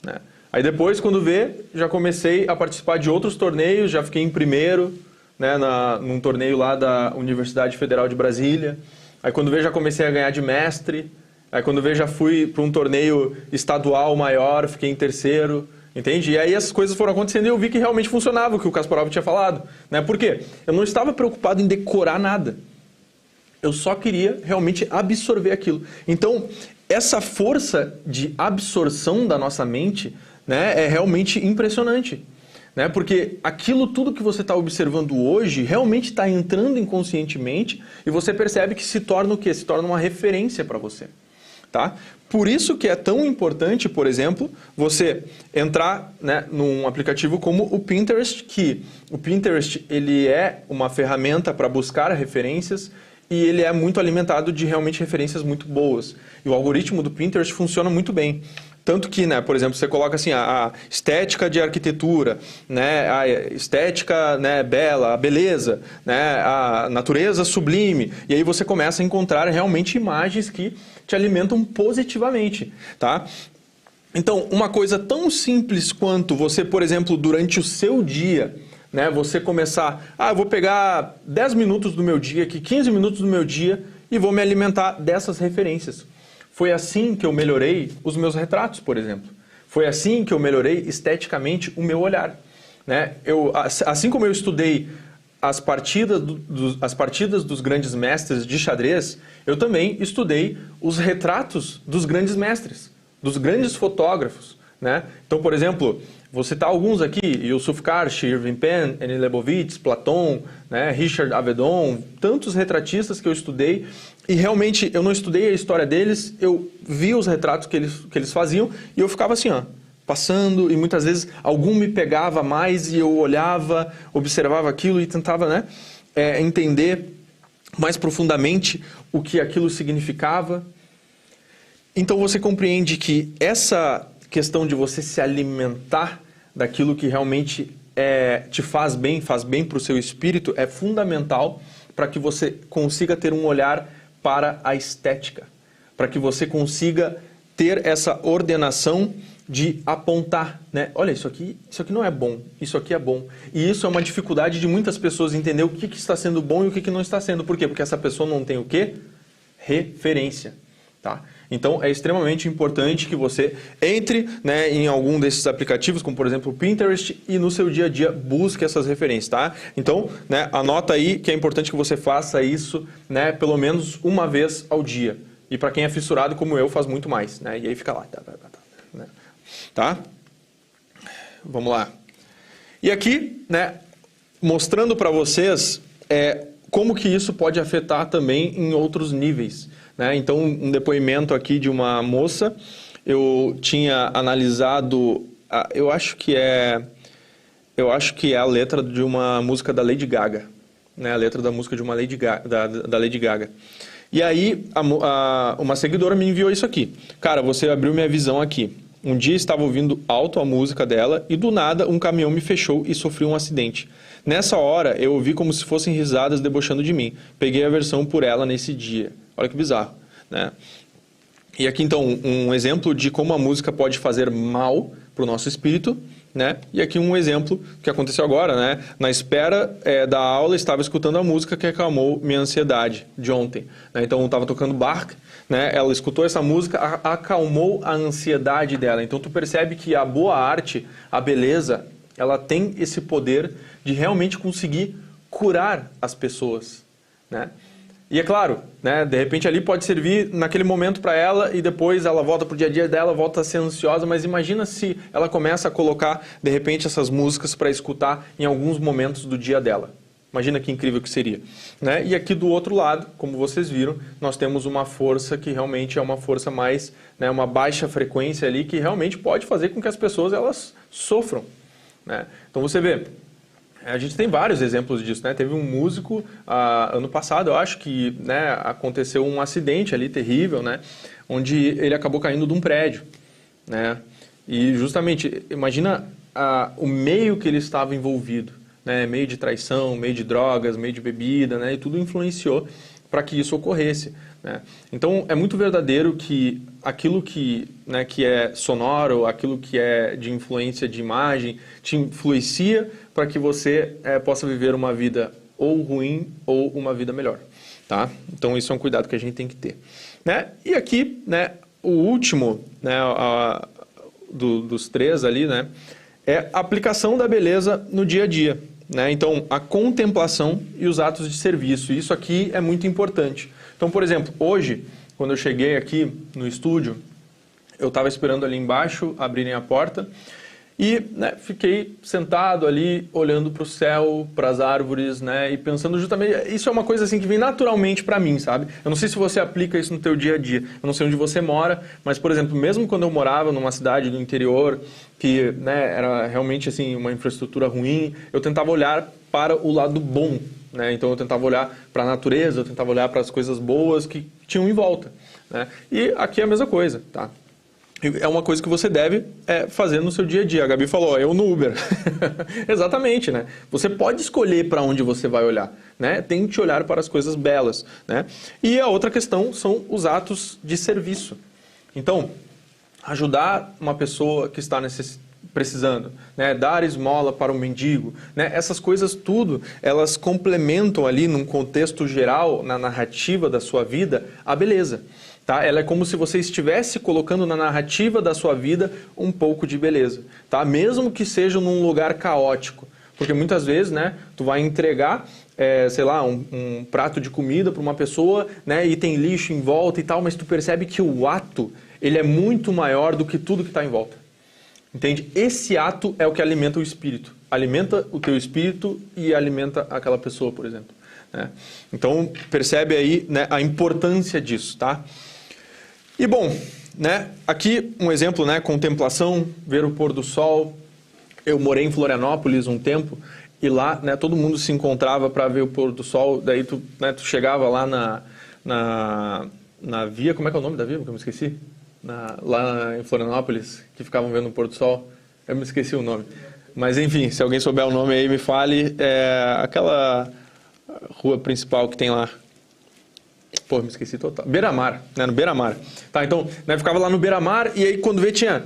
né? Aí depois, quando vê, já comecei a participar de outros torneios, já fiquei em primeiro, né, num torneio lá da Universidade Federal de Brasília. Aí quando vê, já comecei a ganhar de mestre. Aí quando vê, já fui para um torneio estadual maior, fiquei em terceiro, entende? E aí essas coisas foram acontecendo e eu vi que realmente funcionava o que o Kasparov tinha falado, né? Por quê? Eu não estava preocupado em decorar nada. Eu só queria realmente absorver aquilo. Então, essa força de absorção da nossa mente, né, é realmente impressionante, né? Porque aquilo tudo que você está observando hoje realmente está entrando inconscientemente e você percebe que se torna o quê? Se torna uma referência para você, tá? Por isso que é tão importante, por exemplo, você entrar, né, num aplicativo como o Pinterest, que o Pinterest ele é uma ferramenta para buscar referências e ele é muito alimentado de realmente referências muito boas. E o algoritmo do Pinterest funciona muito bem. Tanto que, né, por exemplo, você coloca assim, a estética de arquitetura, né, a estética, né, bela, a beleza, né, a natureza sublime. E aí você começa a encontrar realmente imagens que te alimentam positivamente, tá? Então, uma coisa tão simples quanto você, por exemplo, durante o seu dia, né, você começar, eu vou pegar 10 minutos do meu dia, aqui 15 minutos do meu dia e vou me alimentar dessas referências. Foi assim que eu melhorei os meus retratos, por exemplo. Foi assim que eu melhorei esteticamente o meu olhar, né? Assim como eu estudei as partidas dos grandes mestres de xadrez, eu também estudei os retratos dos grandes mestres, dos grandes fotógrafos, né? Então, por exemplo, Vou citar alguns aqui: Yusuf Karsh, Irving Penn, Annie Leibovitz, Platão, né, Richard Avedon, tantos retratistas que eu estudei. E realmente eu não estudei a história deles, eu vi os retratos que eles faziam e eu ficava assim, ó, passando, e muitas vezes algum me pegava mais e eu olhava, observava aquilo e tentava, né, entender mais profundamente o que aquilo significava. Então você compreende que essa questão de você se alimentar daquilo que realmente te faz bem para o seu espírito, é fundamental para que você consiga ter um olhar para a estética, para que você consiga ter essa ordenação de apontar, né? Olha, isso aqui não é bom, isso aqui é bom. E isso é uma dificuldade de muitas pessoas entender o que está sendo bom e o que não está sendo. Por quê? Porque essa pessoa não tem o quê? Referência, tá? Então, é extremamente importante que você entre, né, em algum desses aplicativos, como por exemplo o Pinterest, e no seu dia a dia busque essas referências, tá? Então, né, anota aí que é importante que você faça isso, né, pelo menos uma vez ao dia. E para quem é fissurado como eu, faz muito mais, né? E aí fica lá, tá? Vamos lá. E aqui, né, mostrando para vocês como que isso pode afetar também em outros níveis. Então, um depoimento aqui de uma moça, eu tinha analisado, eu acho que é a letra de uma música da Lady Gaga, né? A letra da música de uma da Lady Gaga. E aí, uma seguidora me enviou isso aqui. Cara, você abriu minha visão aqui. Um dia estava ouvindo alto a música dela e do nada um caminhão me fechou e sofri um acidente. Nessa hora, eu ouvi como se fossem risadas debochando de mim. Peguei a versão por ela nesse dia. Olha que bizarro, né? E aqui, então, um exemplo de como a música pode fazer mal para o nosso espírito, né? E aqui um exemplo que aconteceu agora, né? Na espera da aula, estava escutando a música que acalmou minha ansiedade de ontem, né? Então, eu estava tocando Bach, né? Ela escutou essa música, acalmou a ansiedade dela. Então, tu percebe que a boa arte, a beleza, ela tem esse poder de realmente conseguir curar as pessoas, né? E é claro, né, de repente ali pode servir naquele momento para ela e depois ela volta para o dia a dia dela, volta a ser ansiosa, mas imagina se ela começa a colocar, de repente, essas músicas para escutar em alguns momentos do dia dela. Imagina que incrível que seria, né? E aqui do outro lado, como vocês viram, nós temos uma força que realmente é uma força mais, né, uma baixa frequência ali, que realmente pode fazer com que as pessoas elas sofram, né? Então você vê, a gente tem vários exemplos disso, né? Teve um músico, ano passado, eu acho que, né, aconteceu um acidente ali terrível, né? Onde ele acabou caindo de um prédio, né? E justamente, imagina o meio que ele estava envolvido, né? Meio de traição, meio de drogas, meio de bebida, né? E tudo influenciou para que isso ocorresse, né? Então, é muito verdadeiro que aquilo que, né, que é sonoro, aquilo que é de influência de imagem, te influencia para que você possa viver uma vida ou ruim ou uma vida melhor, tá? Então, isso é um cuidado que a gente tem que ter, né? E aqui, né, o último, né, dos três ali, né, é a aplicação da beleza no dia a dia, né? Então, a contemplação e os atos de serviço. Isso aqui é muito importante. Então, por exemplo, hoje, quando eu cheguei aqui no estúdio, eu estava esperando ali embaixo abrirem a porta e, né, fiquei sentado ali, olhando para o céu, para as árvores, né, e pensando justamente... Isso é uma coisa assim que vem naturalmente para mim, sabe? Eu não sei se você aplica isso no teu dia a dia. Eu não sei onde você mora, mas, por exemplo, mesmo quando eu morava numa cidade do interior, que, né, era realmente assim, uma infraestrutura ruim, eu tentava olhar para o lado bom, né? Então eu tentava olhar para a natureza, eu tentava olhar para as coisas boas que tinham em volta, né? E aqui é a mesma coisa, tá? É uma coisa que você deve fazer no seu dia a dia. A Gabi falou, eu no Uber. Exatamente, né? Você pode escolher para onde você vai olhar, né? Tente olhar para as coisas belas, né? E a outra questão são os atos de serviço. Então, ajudar uma pessoa que está precisando, né? Dar esmola para um mendigo, né? Essas coisas tudo, elas complementam ali num contexto geral, na narrativa da sua vida, a beleza. Tá? Ela é como se você estivesse colocando na narrativa da sua vida um pouco de beleza, tá? Mesmo que seja num lugar caótico, porque muitas vezes, né, tu vai entregar, sei lá, um prato de comida para uma pessoa, né, e tem lixo em volta e tal, mas tu percebe que o ato, ele é muito maior do que tudo que está em volta. Entende? Esse ato é o que alimenta o espírito. Alimenta o teu espírito e alimenta aquela pessoa, por exemplo. Né? Então, percebe aí, né, a importância disso, tá? E bom, né, aqui um exemplo, né, contemplação, ver o pôr do sol. Eu morei em Florianópolis um tempo e lá, né, todo mundo se encontrava para ver o pôr do sol. Daí tu chegava lá na via, como é que é o nome da via? Que eu me esqueci. Lá em Florianópolis, que ficavam vendo o pôr do sol. Eu me esqueci o nome. Mas enfim, se alguém souber o nome aí, me fale. É aquela rua principal que tem lá. Pô, me esqueci total. Beira-Mar, né? No Beira-Mar. Tá, então, né, ficava lá no Beira-Mar e aí quando vê tinha,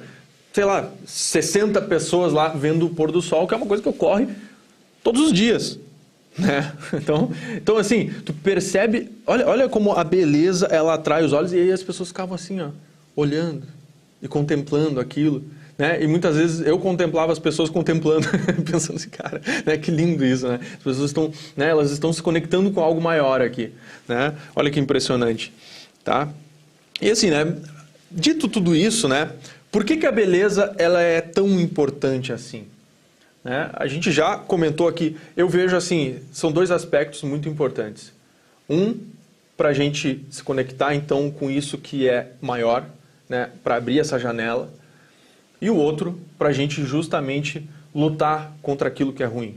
sei lá, 60 pessoas lá vendo o pôr do sol, que é uma coisa que ocorre todos os dias. Né? Então assim, tu percebe, olha como a beleza ela atrai os olhos e aí as pessoas ficavam assim, ó, olhando e contemplando aquilo. Né? E muitas vezes eu contemplava as pessoas contemplando, pensando assim, cara, né? Que lindo isso, né? As pessoas estão, né? Elas estão se conectando com algo maior aqui, né? Olha que impressionante, tá? E assim, né? Dito tudo isso, né? Por que a beleza ela é tão importante assim? Né? A gente já comentou aqui, eu vejo assim, são dois aspectos muito importantes. Um, para a gente se conectar então com isso que é maior, né? Para abrir essa janela. E o outro, para a gente justamente lutar contra aquilo que é ruim.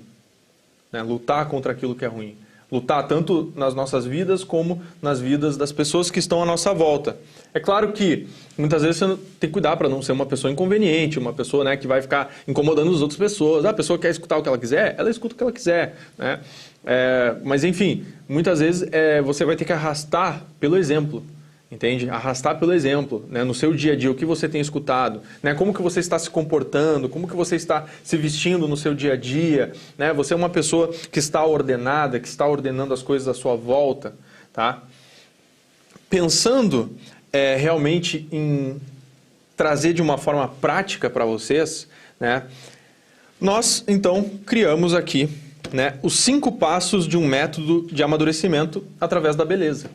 Né? Lutar contra aquilo que é ruim. Lutar tanto nas nossas vidas como nas vidas das pessoas que estão à nossa volta. É claro que muitas vezes você tem que cuidar para não ser uma pessoa inconveniente, uma pessoa, né, que vai ficar incomodando as outras pessoas. A pessoa quer escutar o que ela quiser, ela escuta o que ela quiser. Né? Mas enfim, muitas vezes você vai ter que arrastar pelo exemplo. Entende? Arrastar pelo exemplo, né? No seu dia a dia, o que você tem escutado, né? Como que você está se comportando, como que você está se vestindo no seu dia a dia, né? Você é uma pessoa que está ordenada, que está ordenando as coisas à sua volta, tá? Pensando realmente em trazer de uma forma prática para vocês, né? Nós, então, criamos aqui, né, os 5 passos de um método de amadurecimento através da beleza,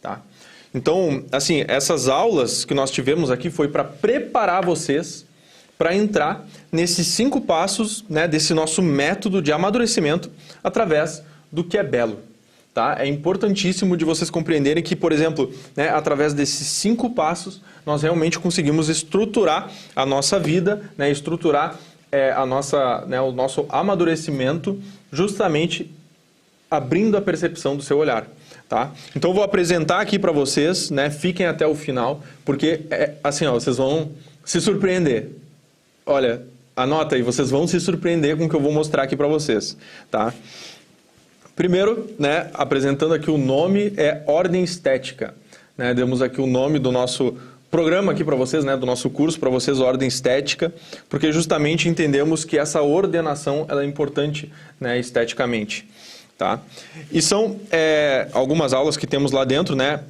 tá? Então, assim, essas aulas que nós tivemos aqui foi para preparar vocês para entrar nesses 5 passos, né, desse nosso método de amadurecimento através do que é belo. Tá? É importantíssimo de vocês compreenderem que, por exemplo, né, através desses 5 passos, nós realmente conseguimos estruturar a nossa vida, né, estruturar o nosso amadurecimento justamente abrindo a percepção do seu olhar. Tá? Então eu vou apresentar aqui para vocês, né? Fiquem até o final, porque assim, ó, vocês vão se surpreender. Olha, anota aí, vocês vão se surpreender com o que eu vou mostrar aqui para vocês, tá? Primeiro, né, apresentando aqui o nome é Ordem Estética, né? Demos aqui o nome do nosso programa aqui para vocês, né, do nosso curso para vocês, Ordem Estética, porque justamente entendemos que essa ordenação ela é importante, né, esteticamente. Tá? E são algumas aulas que temos lá dentro, né?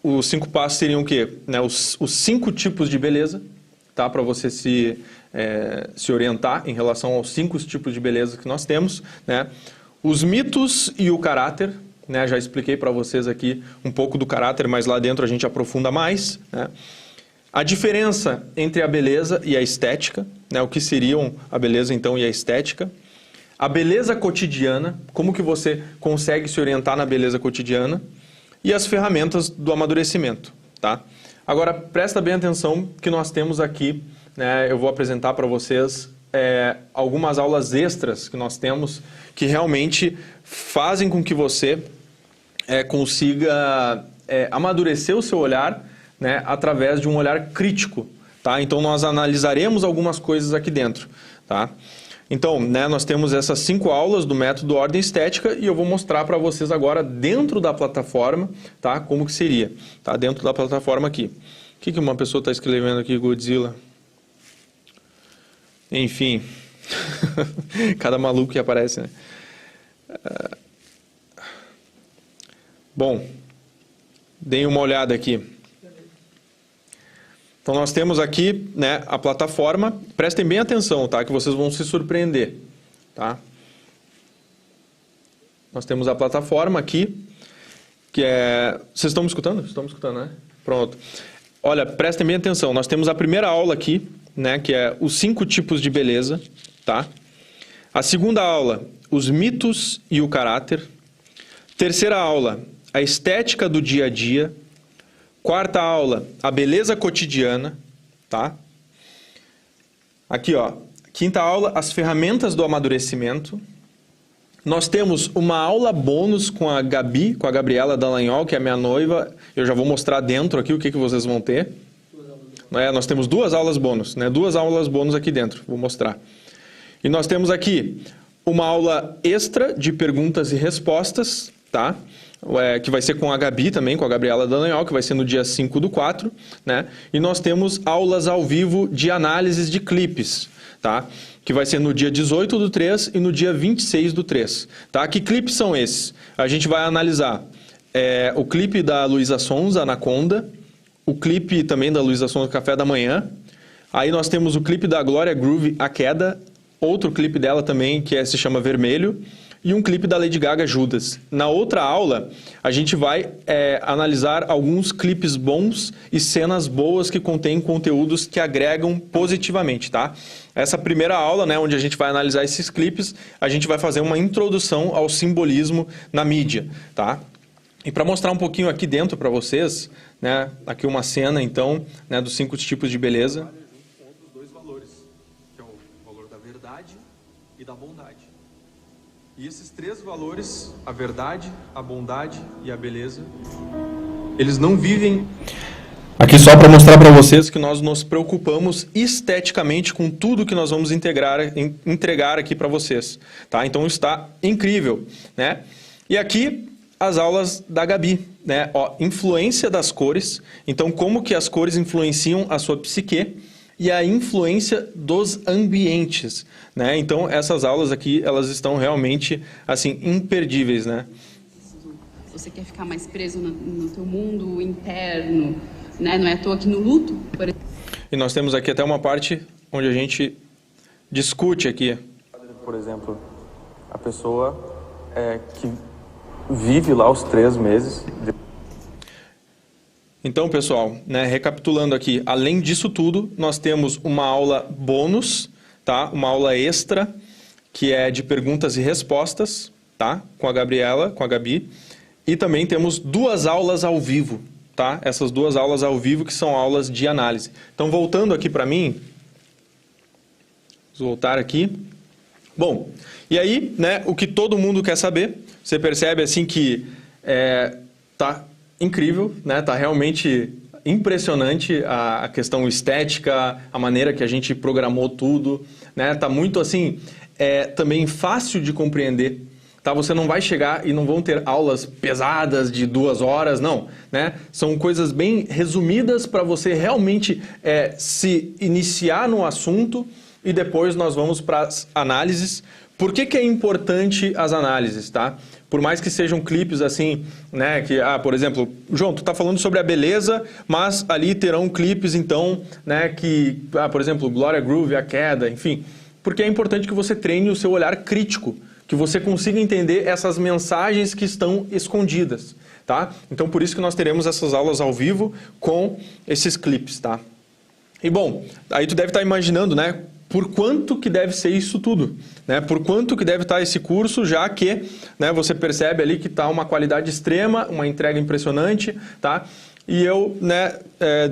Os 5 passos seriam o quê? Né? Os 5 tipos de beleza, tá? Para você se orientar em relação aos 5 tipos de beleza que nós temos, né? Os mitos e o caráter, né? Já expliquei para vocês aqui um pouco do caráter, mas lá dentro a gente aprofunda mais, né? A diferença entre a beleza e a estética, né? O que seriam a beleza então e a estética. A beleza cotidiana, como que você consegue se orientar na beleza cotidiana e as ferramentas do amadurecimento, tá? Agora, presta bem atenção que nós temos aqui, né, eu vou apresentar para vocês algumas aulas extras que nós temos que realmente fazem com que você consiga amadurecer o seu olhar, né, através de um olhar crítico, tá? Então, nós analisaremos algumas coisas aqui dentro, tá? Então, né, nós temos essas 5 aulas do método Ordem Estética e eu vou mostrar para vocês agora dentro da plataforma, tá, como que seria, tá, dentro da plataforma aqui. O que uma pessoa está escrevendo aqui, Godzilla? Enfim, cada maluco que aparece, né? Bom, deem uma olhada aqui. Então, nós temos aqui, né, a plataforma. Prestem bem atenção, tá? Que vocês vão se surpreender, tá? Nós temos a plataforma aqui, que é... Vocês estão me escutando? Estão me escutando, né? Pronto. Olha, prestem bem atenção. Nós temos a primeira aula aqui, né, que é os 5 tipos de beleza, tá? A segunda aula, os mitos e o caráter. Terceira aula, a estética do dia a dia. Quarta aula, a beleza cotidiana, tá? Aqui, ó, quinta aula, as ferramentas do amadurecimento. Nós temos uma aula bônus com a Gabi, com a Gabriela Dallagnol, que é a minha noiva. Eu já vou mostrar dentro aqui o que vocês vão ter. Nós temos 2 aulas bônus, né? 2 aulas bônus aqui dentro, vou mostrar. E nós temos aqui uma aula extra de perguntas e respostas, tá? Que vai ser com a Gabi também, com a Gabriela Dallagnol, que vai ser no dia 5/4, né? E nós temos aulas ao vivo de análises de clipes, tá? Que vai ser no dia 18/3 e no dia 26/3, tá? Que clipes são esses? A gente vai analisar o clipe da Luísa Sonza, Anaconda, o clipe também da Luísa Sonza, Café da Manhã. Aí nós temos o clipe da Glória Groove, A Queda, outro clipe dela também, que se chama Vermelho, e um clipe da Lady Gaga, Judas. Na outra aula, a gente vai analisar alguns clipes bons e cenas boas que contêm conteúdos que agregam positivamente, tá? Essa primeira aula, né, onde a gente vai analisar esses clipes, a gente vai fazer uma introdução ao simbolismo na mídia, tá? E para mostrar um pouquinho aqui dentro para vocês, né, aqui uma cena, então, né, dos 5 tipos de beleza. Com outros 2 valores, que é o valor da verdade e da bondade. E esses 3 valores, a verdade, a bondade e a beleza, eles não vivem... Aqui só para mostrar para vocês que nós nos preocupamos esteticamente com tudo que nós vamos entregar aqui para vocês, tá? Então está incrível, né? E aqui as aulas da Gabi, né? Ó, influência das cores, então como que as cores influenciam a sua psique e a influência dos ambientes, né? Então essas aulas aqui, elas estão realmente, assim, imperdíveis, né? Você quer ficar mais preso no teu mundo interno, né? Não é à toa que no luto, por exemplo. E nós temos aqui até uma parte onde a gente discute aqui. Por exemplo, a pessoa que vive lá os 3 meses... Então, pessoal, né, recapitulando aqui, além disso tudo, nós temos uma aula bônus, tá? Uma aula extra, que é de perguntas e respostas, tá? Com a Gabriela, com a Gabi. E também temos 2 aulas ao vivo, tá? Essas 2 aulas ao vivo que são aulas de análise. Então, voltando aqui para mim, vamos voltar aqui. Bom, e aí, né, o que todo mundo quer saber, você percebe assim que tá incrível, né? Tá realmente impressionante a questão estética, a maneira que a gente programou tudo, né? Tá muito assim, também fácil de compreender, tá? Você não vai chegar e não vão ter aulas pesadas de 2 horas, não, né? São coisas bem resumidas para você realmente se iniciar no assunto e depois nós vamos para as análises. Por que é importante as análises, tá? Por mais que sejam clipes assim, né, que, por exemplo, João, tu tá falando sobre a beleza, mas ali terão clipes, então, né, que, por exemplo, Glória Groove, A Queda, enfim, porque é importante que você treine o seu olhar crítico, que você consiga entender essas mensagens que estão escondidas, tá? Então, por isso que nós teremos essas aulas ao vivo com esses clipes, tá? E, bom, aí tu deve estar imaginando, né, por quanto que deve ser isso tudo, né? Por quanto que deve estar esse curso, já que, né, você percebe ali que está uma qualidade extrema, uma entrega impressionante, tá? E eu, né,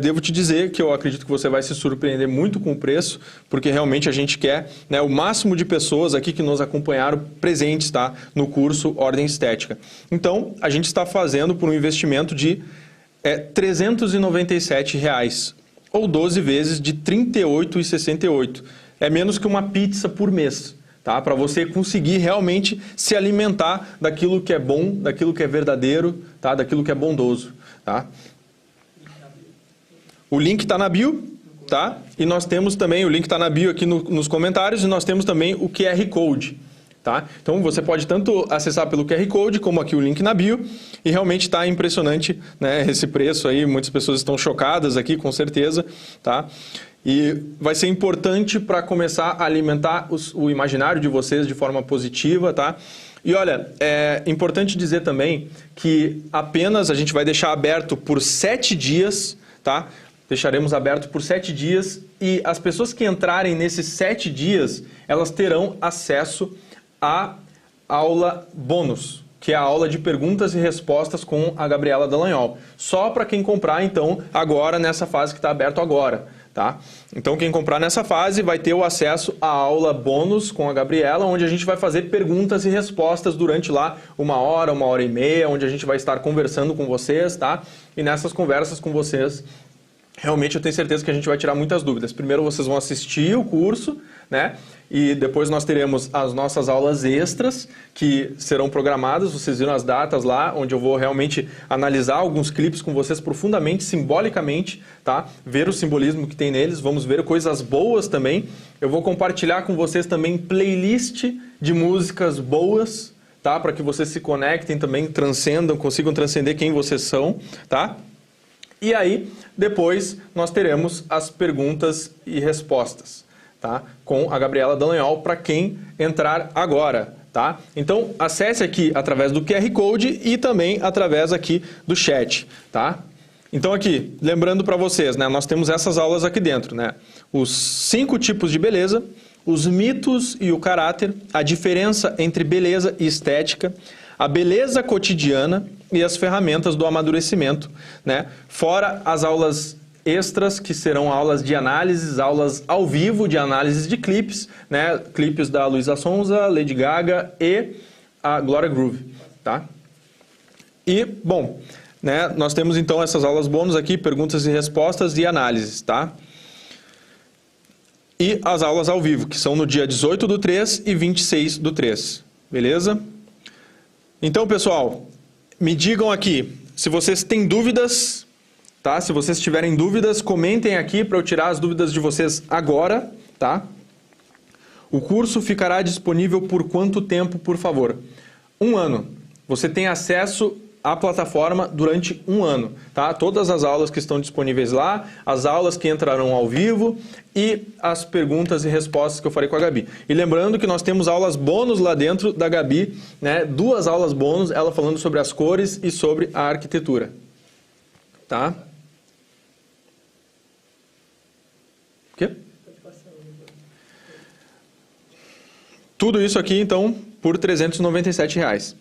devo te dizer que eu acredito que você vai se surpreender muito com o preço, porque realmente a gente quer, né, o máximo de pessoas aqui que nos acompanharam presentes, tá, no curso Ordem Estética. Então, a gente está fazendo por um investimento de R$ 397, ou 12 vezes de R$ 38,68. É menos que uma pizza por mês, tá? Para você conseguir realmente se alimentar daquilo que é bom, daquilo que é verdadeiro, tá? Daquilo que é bondoso, tá? O link está na bio, tá? E nós temos também, o link está na bio aqui nos comentários, e nós temos também o QR Code, tá? Então você pode tanto acessar pelo QR Code, como aqui o link na bio, e realmente está impressionante, né, esse preço aí, muitas pessoas estão chocadas aqui, com certeza, tá? E vai ser importante para começar a alimentar o imaginário de vocês de forma positiva, tá? E olha, é importante dizer também que apenas a gente vai deixar aberto por 7 dias, tá? deixaremos aberto por 7 dias e as pessoas que entrarem nesses 7 dias, elas terão acesso à aula bônus, que é a aula de perguntas e respostas com a Gabriela Dallagnol. Só para quem comprar, então, agora, nessa fase que está aberto agora. Tá? Então, quem comprar nessa fase vai ter o acesso à aula bônus com a Gabriela, onde a gente vai fazer perguntas e respostas durante lá 1 hora e meia, onde a gente vai estar conversando com vocês, tá? E nessas conversas com vocês, realmente eu tenho certeza que a gente vai tirar muitas dúvidas. Primeiro vocês vão assistir o curso, né? E depois nós teremos as nossas aulas extras, que serão programadas, vocês viram as datas lá, onde eu vou realmente analisar alguns clipes com vocês profundamente, simbolicamente, tá? Ver o simbolismo que tem neles, vamos ver coisas boas também. Eu vou compartilhar com vocês também playlist de músicas boas, tá? Para que vocês se conectem também, transcendam, consigam transcender quem vocês são, tá? E aí, depois, nós teremos as perguntas e respostas, tá? Com a Gabriela Dallagnol para quem entrar agora, tá? Então, acesse aqui através do QR Code e também através aqui do chat, tá? Então aqui, lembrando para vocês, né? Nós temos essas aulas aqui dentro, né? Os 5 tipos de beleza, os mitos e o caráter, a diferença entre beleza e estética, a beleza cotidiana e as ferramentas do amadurecimento, né? Fora as aulas extras, que serão aulas de análises, aulas ao vivo de análise de clipes, né? Clipes da Luísa Sonza, Lady Gaga e a Gloria Groove, tá? E, bom, né? Nós temos então essas aulas bônus aqui, perguntas e respostas e análises, tá? E as aulas ao vivo, que são no dia 18/3 e 26/3, beleza? Então, pessoal, me digam aqui, se vocês têm dúvidas, tá? Se vocês tiverem dúvidas, comentem aqui para eu tirar as dúvidas de vocês agora, tá? O curso ficará disponível por quanto tempo, por favor? 1 ano. Você tem acesso à plataforma durante 1 ano, tá? Todas as aulas que estão disponíveis lá, as aulas que entrarão ao vivo e as perguntas e respostas que eu farei com a Gabi. E lembrando que nós temos aulas bônus lá dentro da Gabi, né? 2 aulas bônus, ela falando sobre as cores e sobre a arquitetura, tá? O quê? Tudo isso aqui, então, por R$ 397.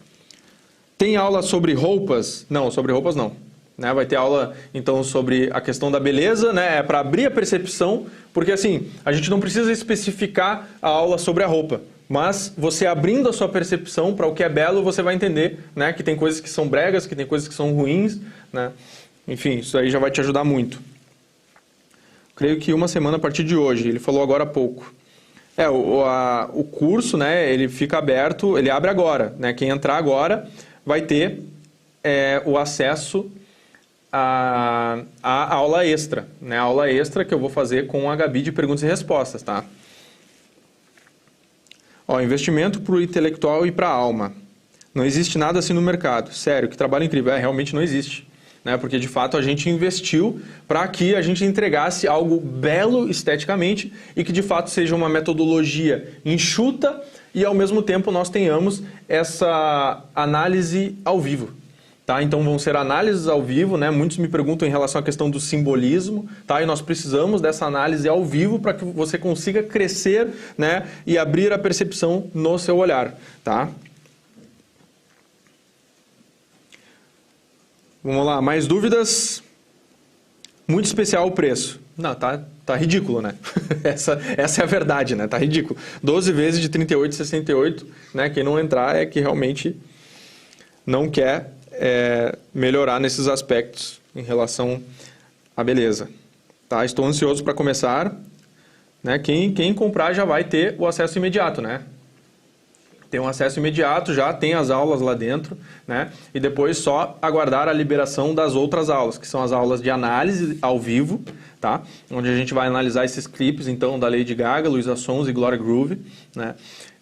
Tem aula sobre roupas? Não, sobre roupas não. Né? Vai ter aula, então, sobre a questão da beleza, né? É para abrir a percepção, porque assim, a gente não precisa especificar a aula sobre a roupa, mas você abrindo a sua percepção para o que é belo, você vai entender, né? Que tem coisas que são bregas, que tem coisas que são ruins, né? Enfim, isso aí já vai te ajudar muito. Creio que 1 semana a partir de hoje, ele falou agora há pouco. O curso, né, ele fica aberto, ele abre agora, né? Quem entrar agora vai ter o acesso à aula extra, né? A aula extra que eu vou fazer com a Gabi de perguntas e respostas, tá? Ó, investimento para o intelectual e para a alma. Não existe nada assim no mercado. Sério, que trabalho incrível. Realmente não existe. Né? Porque, de fato, a gente investiu para que a gente entregasse algo belo esteticamente e que, de fato, seja uma metodologia enxuta e, ao mesmo tempo, nós tenhamos essa análise ao vivo. Tá? Então, vão ser análises ao vivo, né? Muitos me perguntam em relação à questão do simbolismo, tá? E nós precisamos dessa análise ao vivo para que você consiga crescer, né? E abrir a percepção no seu olhar. Tá? Vamos lá, mais dúvidas? Muito especial o preço. Não, tá ridículo, né? Essa é a verdade, né? Tá ridículo. 12 vezes de 38,68, né? Quem não entrar é que realmente não quer melhorar nesses aspectos em relação à beleza. Tá? Estou ansioso para começar. Né? Quem comprar já vai ter o acesso imediato, né? Tem um acesso imediato, já tem as aulas lá dentro, né? E depois só aguardar a liberação das outras aulas, que são as aulas de análise ao vivo, tá? Onde a gente vai analisar esses clipes, então, da Lady Gaga, Luísa Sonza e Gloria Groove, né?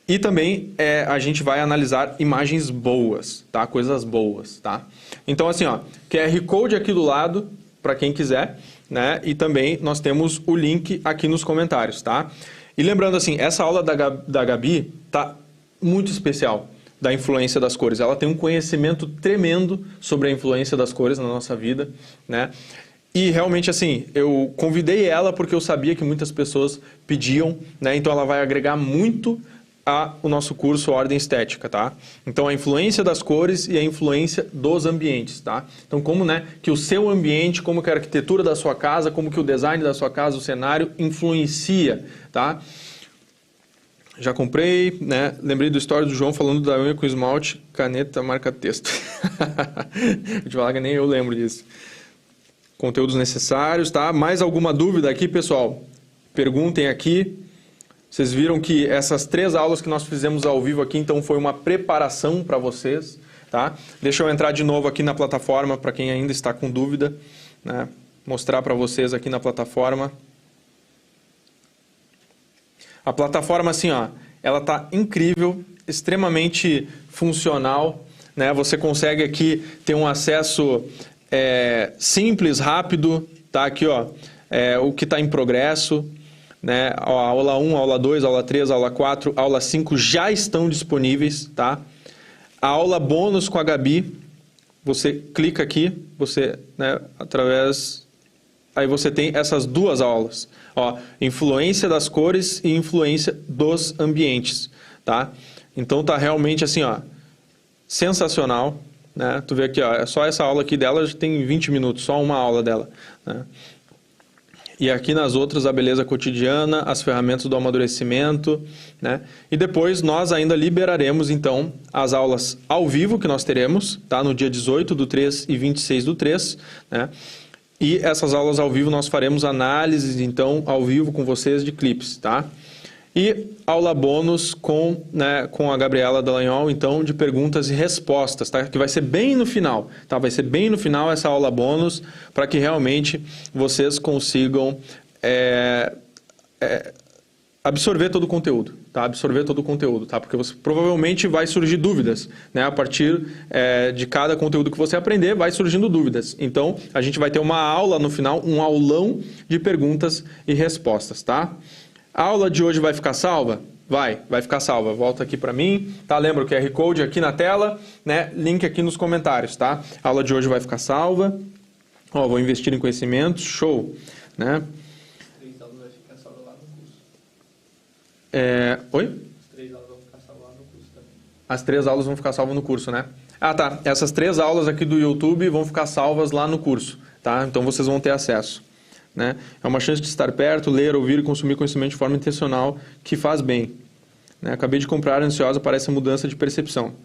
E também a gente vai analisar imagens boas, tá? Coisas boas, tá? Então, assim, ó, QR Code aqui do lado, para quem quiser, né? E também nós temos o link aqui nos comentários, tá? E lembrando, assim, essa aula da Gabi tá muito especial da influência das cores. Ela tem um conhecimento tremendo sobre a influência das cores na nossa vida, né? E realmente, assim, eu convidei ela porque eu sabia que muitas pessoas pediam, né? Então ela vai agregar muito ao nosso curso Ordem Estética, tá? Então a influência das cores e a influência dos ambientes, tá? Então como, né, que o seu ambiente, como que a arquitetura da sua casa, como que o design da sua casa, o cenário influencia, tá? Já comprei, né? Lembrei do story do João falando da unha com esmalte, caneta, marca texto. Vou te falar que nem eu lembro disso. Conteúdos necessários, tá? Mais alguma dúvida aqui, pessoal? Perguntem aqui. Vocês viram que essas 3 aulas que nós fizemos ao vivo aqui, então foi uma preparação para vocês, tá? Deixa eu entrar de novo aqui na plataforma, para quem ainda está com dúvida, né? Mostrar para vocês aqui na plataforma. A plataforma, assim, ó, ela tá incrível, extremamente funcional, né? Você consegue aqui ter um acesso simples, rápido, tá? Aqui, ó, o que está em progresso, né? A aula 1, aula 2, aula 3, aula 4, aula 5 já estão disponíveis, tá? A aula bônus com a Gabi, você clica aqui, você, né, através... Aí você tem essas 2 aulas, ó, influência das cores e influência dos ambientes, tá? Então tá realmente assim, ó, sensacional, né? Tu vê aqui, ó, só essa aula aqui dela já tem 20 minutos, só uma aula dela, né? E aqui nas outras, a beleza cotidiana, as ferramentas do amadurecimento, né? E depois nós ainda liberaremos, então, as aulas ao vivo que nós teremos, tá? No dia 18 do 3 e 26 do 3, né? E essas aulas ao vivo nós faremos análises, então, ao vivo com vocês de clipes, tá? E aula bônus com a Gabriela Dallagnol, então, de perguntas e respostas, tá? Que vai ser bem no final, tá? Vai ser bem no final essa aula bônus, para que realmente vocês consigam absorver todo o conteúdo, tá? Absorver todo o conteúdo, tá? Porque você provavelmente vai surgir dúvidas, né? A partir de cada conteúdo que você aprender, vai surgindo dúvidas. Então, a gente vai ter uma aula no final, um aulão de perguntas e respostas, tá? A aula de hoje vai ficar salva? Vai ficar salva. Volta aqui para mim, tá? Lembra o QR Code aqui na tela, né? Link aqui nos comentários, tá? A aula de hoje vai ficar salva. Ó, vou investir em conhecimentos, show, né? As 3 aulas vai ficar salva lá no curso. Oi? As 3 aulas vão ficar salvas lá no curso também. As 3 aulas vão ficar salvas no curso, né? Ah, tá. Essas 3 aulas aqui do YouTube vão ficar salvas lá no curso, tá? Então vocês vão ter acesso. Né? É uma chance de estar perto, ler, ouvir e consumir conhecimento de forma intencional que faz bem. Né? Acabei de comprar, ansiosa para essa mudança de percepção.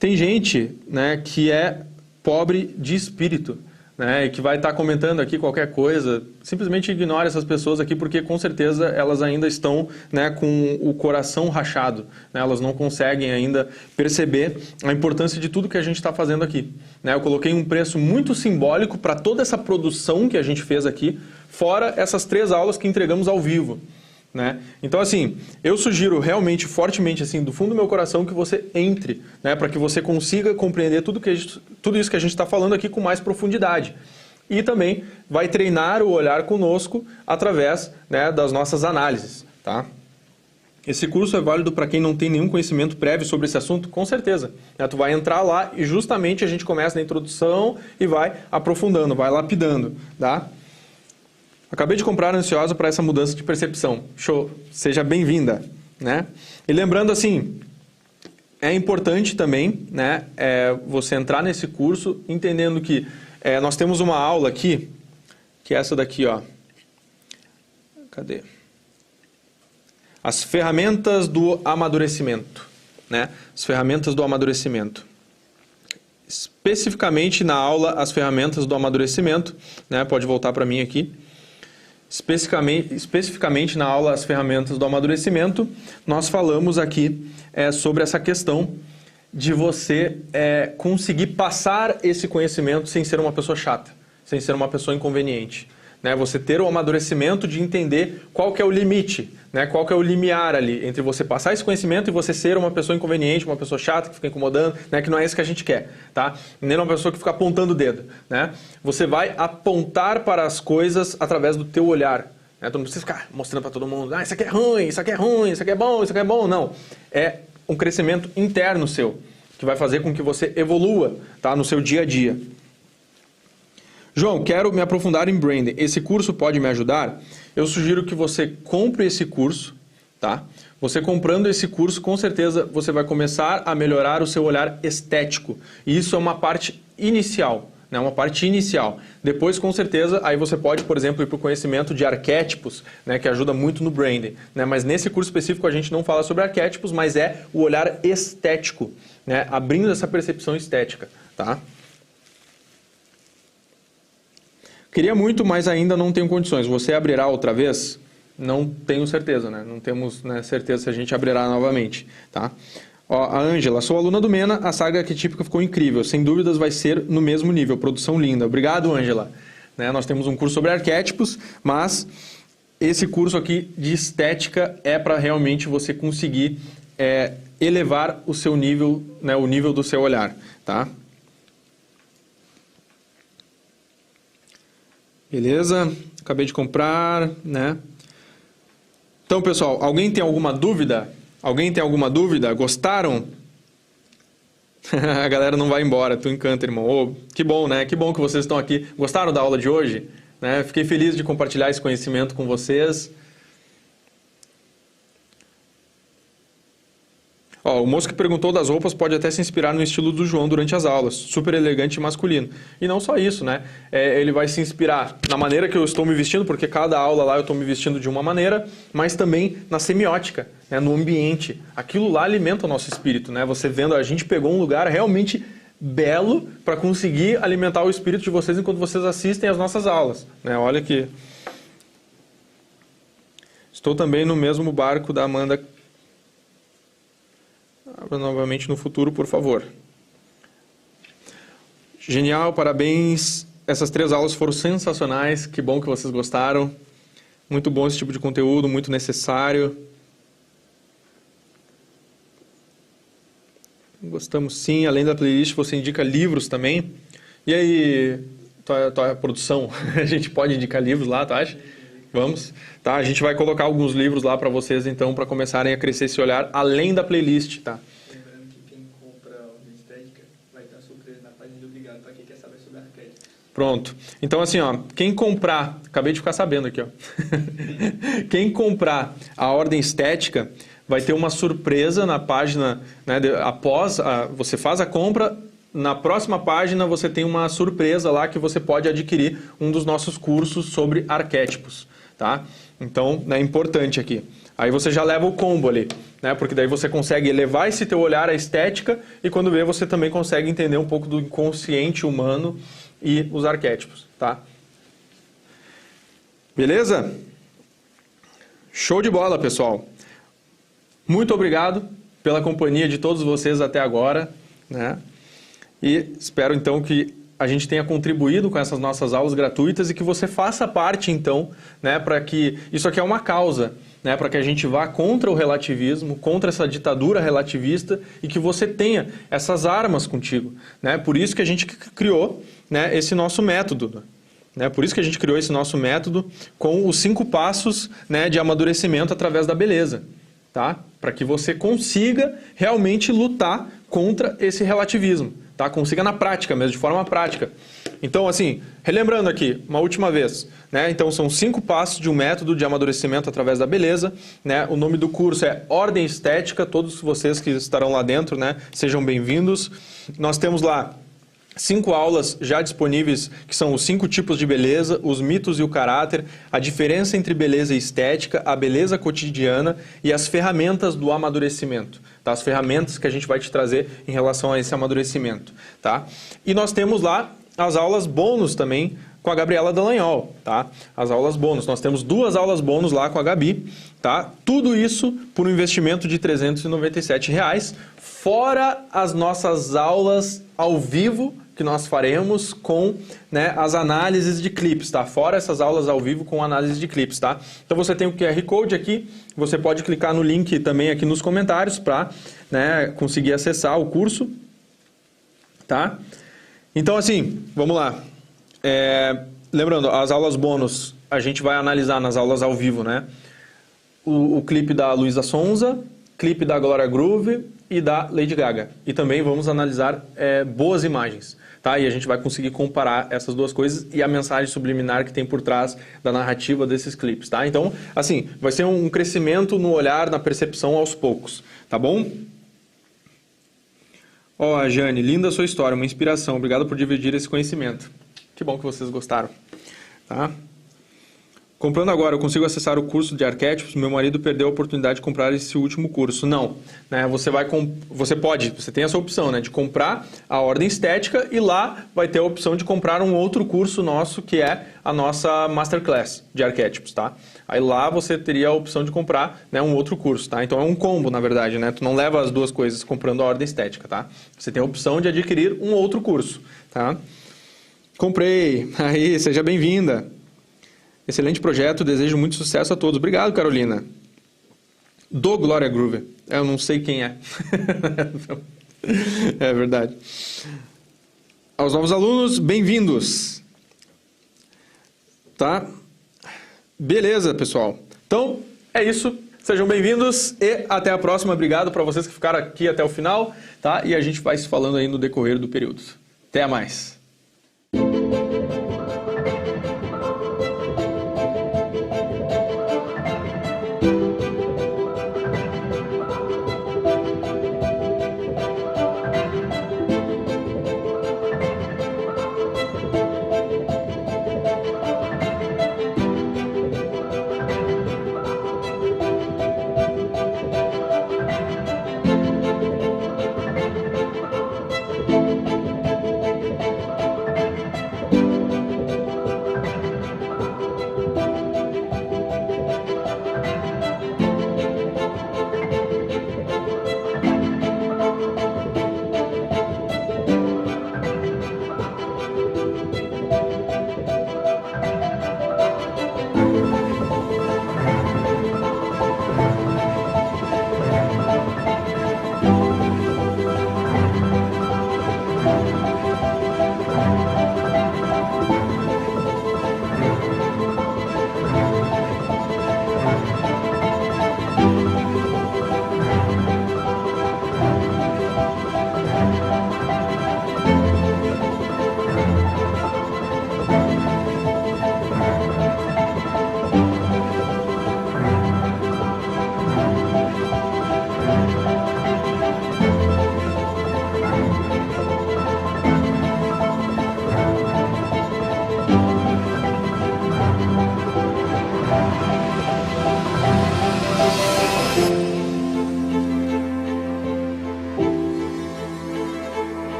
Tem gente, né, que é pobre de espírito, né, e que vai estar comentando aqui qualquer coisa. Simplesmente ignore essas pessoas aqui, porque com certeza elas ainda estão, né, com o coração rachado. Né? Elas não conseguem ainda perceber a importância de tudo que a gente está fazendo aqui. Né? Eu coloquei um preço muito simbólico para toda essa produção que a gente fez aqui, fora essas 3 aulas que entregamos ao vivo. Né? Então, assim, eu sugiro realmente, fortemente, assim, do fundo do meu coração, que você entre, né, para que você consiga compreender tudo isso que a gente está falando aqui com mais profundidade. E também vai treinar o olhar conosco através, né, das nossas análises. Tá? Esse curso é válido para quem não tem nenhum conhecimento prévio sobre esse assunto? Com certeza. Né? Tu vai entrar lá e justamente a gente começa na introdução e vai aprofundando, vai lapidando. Tá? Acabei de comprar, ansiosa para essa mudança de percepção. Show! Seja bem-vinda, né? E lembrando assim, é importante também, né, você entrar nesse curso entendendo que nós temos uma aula aqui, que é essa daqui, ó. Cadê? As ferramentas do amadurecimento, né? As ferramentas do amadurecimento. Especificamente na aula As Ferramentas do Amadurecimento, né? Pode voltar para mim aqui. Especificamente na aula As Ferramentas do Amadurecimento, nós falamos aqui sobre essa questão de você conseguir passar esse conhecimento sem ser uma pessoa chata, sem ser uma pessoa inconveniente. Né? Você ter o amadurecimento de entender qual que é o limite, né? Qual que é o limiar ali entre você passar esse conhecimento e você ser uma pessoa inconveniente, uma pessoa chata que fica incomodando, né? Que não é isso que a gente quer, tá? Nem uma pessoa que fica apontando o dedo, né? Você vai apontar para as coisas através do teu olhar. Né? Tu não precisa ficar mostrando para todo mundo, isso aqui é ruim, isso aqui é ruim, isso aqui é bom, isso aqui é bom. Não, é um crescimento interno seu, que vai fazer com que você evolua, tá? No seu dia a dia. João, quero me aprofundar em branding. Esse curso pode me ajudar? Eu sugiro que você compre esse curso, tá? Você comprando esse curso, com certeza você vai começar a melhorar o seu olhar estético. E isso é uma parte inicial, né? Uma parte inicial. Depois, com certeza, aí você pode, por exemplo, ir para o conhecimento de arquétipos, né? Que ajuda muito no branding, né? Mas nesse curso específico a gente não fala sobre arquétipos, mas é o olhar estético, né? Abrindo essa percepção estética, tá? Queria muito, mas ainda não tenho condições. Você abrirá outra vez? Não tenho certeza, né? Não temos, né, certeza se a gente abrirá novamente, tá? Ó, a Ângela, sou aluna do Mena, a saga arquetípica ficou incrível. Sem dúvidas vai ser no mesmo nível. Produção linda. Obrigado, Ângela. Né, nós temos um curso sobre arquétipos, mas esse curso aqui de estética é para realmente você conseguir elevar o seu nível, né, o nível do seu olhar, tá? Beleza? Acabei de comprar, né? Então, pessoal, alguém tem alguma dúvida? Alguém tem alguma dúvida? Gostaram? A galera não vai embora, tu encanta, irmão. Oh, que bom, né? Que bom que vocês estão aqui. Gostaram da aula de hoje? Né? Fiquei feliz de compartilhar esse conhecimento com vocês. Ó, o moço que perguntou das roupas pode até se inspirar no estilo do João durante as aulas, super elegante e masculino. E não só isso, né? Ele vai se inspirar na maneira que eu estou me vestindo, porque cada aula lá eu estou me vestindo de uma maneira, mas também na semiótica, né? No ambiente. Aquilo lá alimenta o nosso espírito, né? Você vendo, a gente pegou um lugar realmente belo para conseguir alimentar o espírito de vocês enquanto vocês assistem às nossas aulas, né? Olha aqui. Estou também no mesmo barco da Amanda. Abra novamente no futuro, por favor. Genial, parabéns. Essas 3 aulas foram sensacionais. Que bom que vocês gostaram. Muito bom esse tipo de conteúdo, muito necessário. Gostamos sim. Além da playlist, você indica livros também. E aí, tua produção? A gente pode indicar livros lá, tu acha? Vamos, tá? A gente vai colocar alguns livros lá para vocês, então, para começarem a crescer esse olhar além da playlist, tá? Lembrando que quem compra a ordem estética vai estar surpresa na página de Obrigado para quem quer saber sobre arquétipos. Pronto. Então, assim, ó, quem comprar... Acabei de ficar sabendo aqui, ó. Quem comprar a ordem estética vai ter uma surpresa na página, né? Você faz a compra... Na próxima página você tem uma surpresa lá que você pode adquirir um dos nossos cursos sobre arquétipos, tá? Então, é importante aqui. Aí você já leva o combo ali, né? Porque daí você consegue elevar esse teu olhar à estética e quando vê você também consegue entender um pouco do inconsciente humano e os arquétipos, tá? Beleza? Show de bola, pessoal. Muito obrigado pela companhia de todos vocês até agora, né? E espero, então, que a gente tenha contribuído com essas nossas aulas gratuitas e que você faça parte, então, né, para que... Isso aqui é uma causa, né, para que a gente vá contra o relativismo, contra essa ditadura relativista e que você tenha essas armas contigo, né? Por isso que a gente criou, né, esse nosso método, né? Por isso que a gente criou esse nosso método com os 5 passos, né, de amadurecimento através da beleza, tá? Para que você consiga realmente lutar contra esse relativismo. Tá? Consiga na prática mesmo, de forma prática. Então, assim, relembrando aqui, uma última vez, né? Então, são 5 passos de um método de amadurecimento através da beleza, né? O nome do curso é Ordem Estética, todos vocês que estarão lá dentro, né? Sejam bem-vindos. Nós temos lá 5 aulas já disponíveis, que são os 5 tipos de beleza, os mitos e o caráter, a diferença entre beleza e estética, a beleza cotidiana e as ferramentas do amadurecimento. Tá? As ferramentas que a gente vai te trazer em relação a esse amadurecimento. Tá? E nós temos lá as aulas bônus também com a Gabriela Dallagnol. Tá? As aulas bônus. Nós temos 2 aulas bônus lá com a Gabi. Tá? Tudo isso por um investimento de R$ 397, fora as nossas aulas ao vivo que nós faremos com, né, as análises de clipes, tá? Fora essas aulas ao vivo com análise de clipes, tá? Então você tem o QR Code aqui, você pode clicar no link também aqui nos comentários para, né, conseguir acessar o curso, tá? Então assim, vamos lá. Lembrando, as aulas bônus a gente vai analisar nas aulas ao vivo, né? O clipe da Luísa Sonza, clipe da Glória Groove e da Lady Gaga. E também vamos analisar boas imagens, tá? E a gente vai conseguir comparar essas duas coisas e a mensagem subliminar que tem por trás da narrativa desses clipes, tá? Então, assim, vai ser um crescimento no olhar, na percepção aos poucos, tá bom? Ó, Jane, linda a sua história, uma inspiração. Obrigado por dividir esse conhecimento. Que bom que vocês gostaram, tá? Comprando agora, eu consigo acessar o curso de arquétipos? Meu marido perdeu a oportunidade de comprar esse último curso. Não, né? Você tem essa opção, né, de comprar a ordem estética e lá vai ter a opção de comprar um outro curso nosso, que é a nossa Masterclass de arquétipos, tá? Aí lá você teria a opção de comprar, né, um outro curso, tá? Então é um combo, na verdade, né? Tu não leva as duas coisas comprando a ordem estética, tá? Você tem a opção de adquirir um outro curso, tá? Comprei! Aí, seja bem-vinda! Excelente projeto, desejo muito sucesso a todos. Obrigado, Carolina. Do Glória Groove. Eu não sei quem é. É verdade. Aos novos alunos, bem-vindos. Tá? Beleza, pessoal. Então, é isso. Sejam bem-vindos e até a próxima. Obrigado para vocês que ficaram aqui até o final, tá? E a gente vai se falando aí no decorrer do período. Até mais.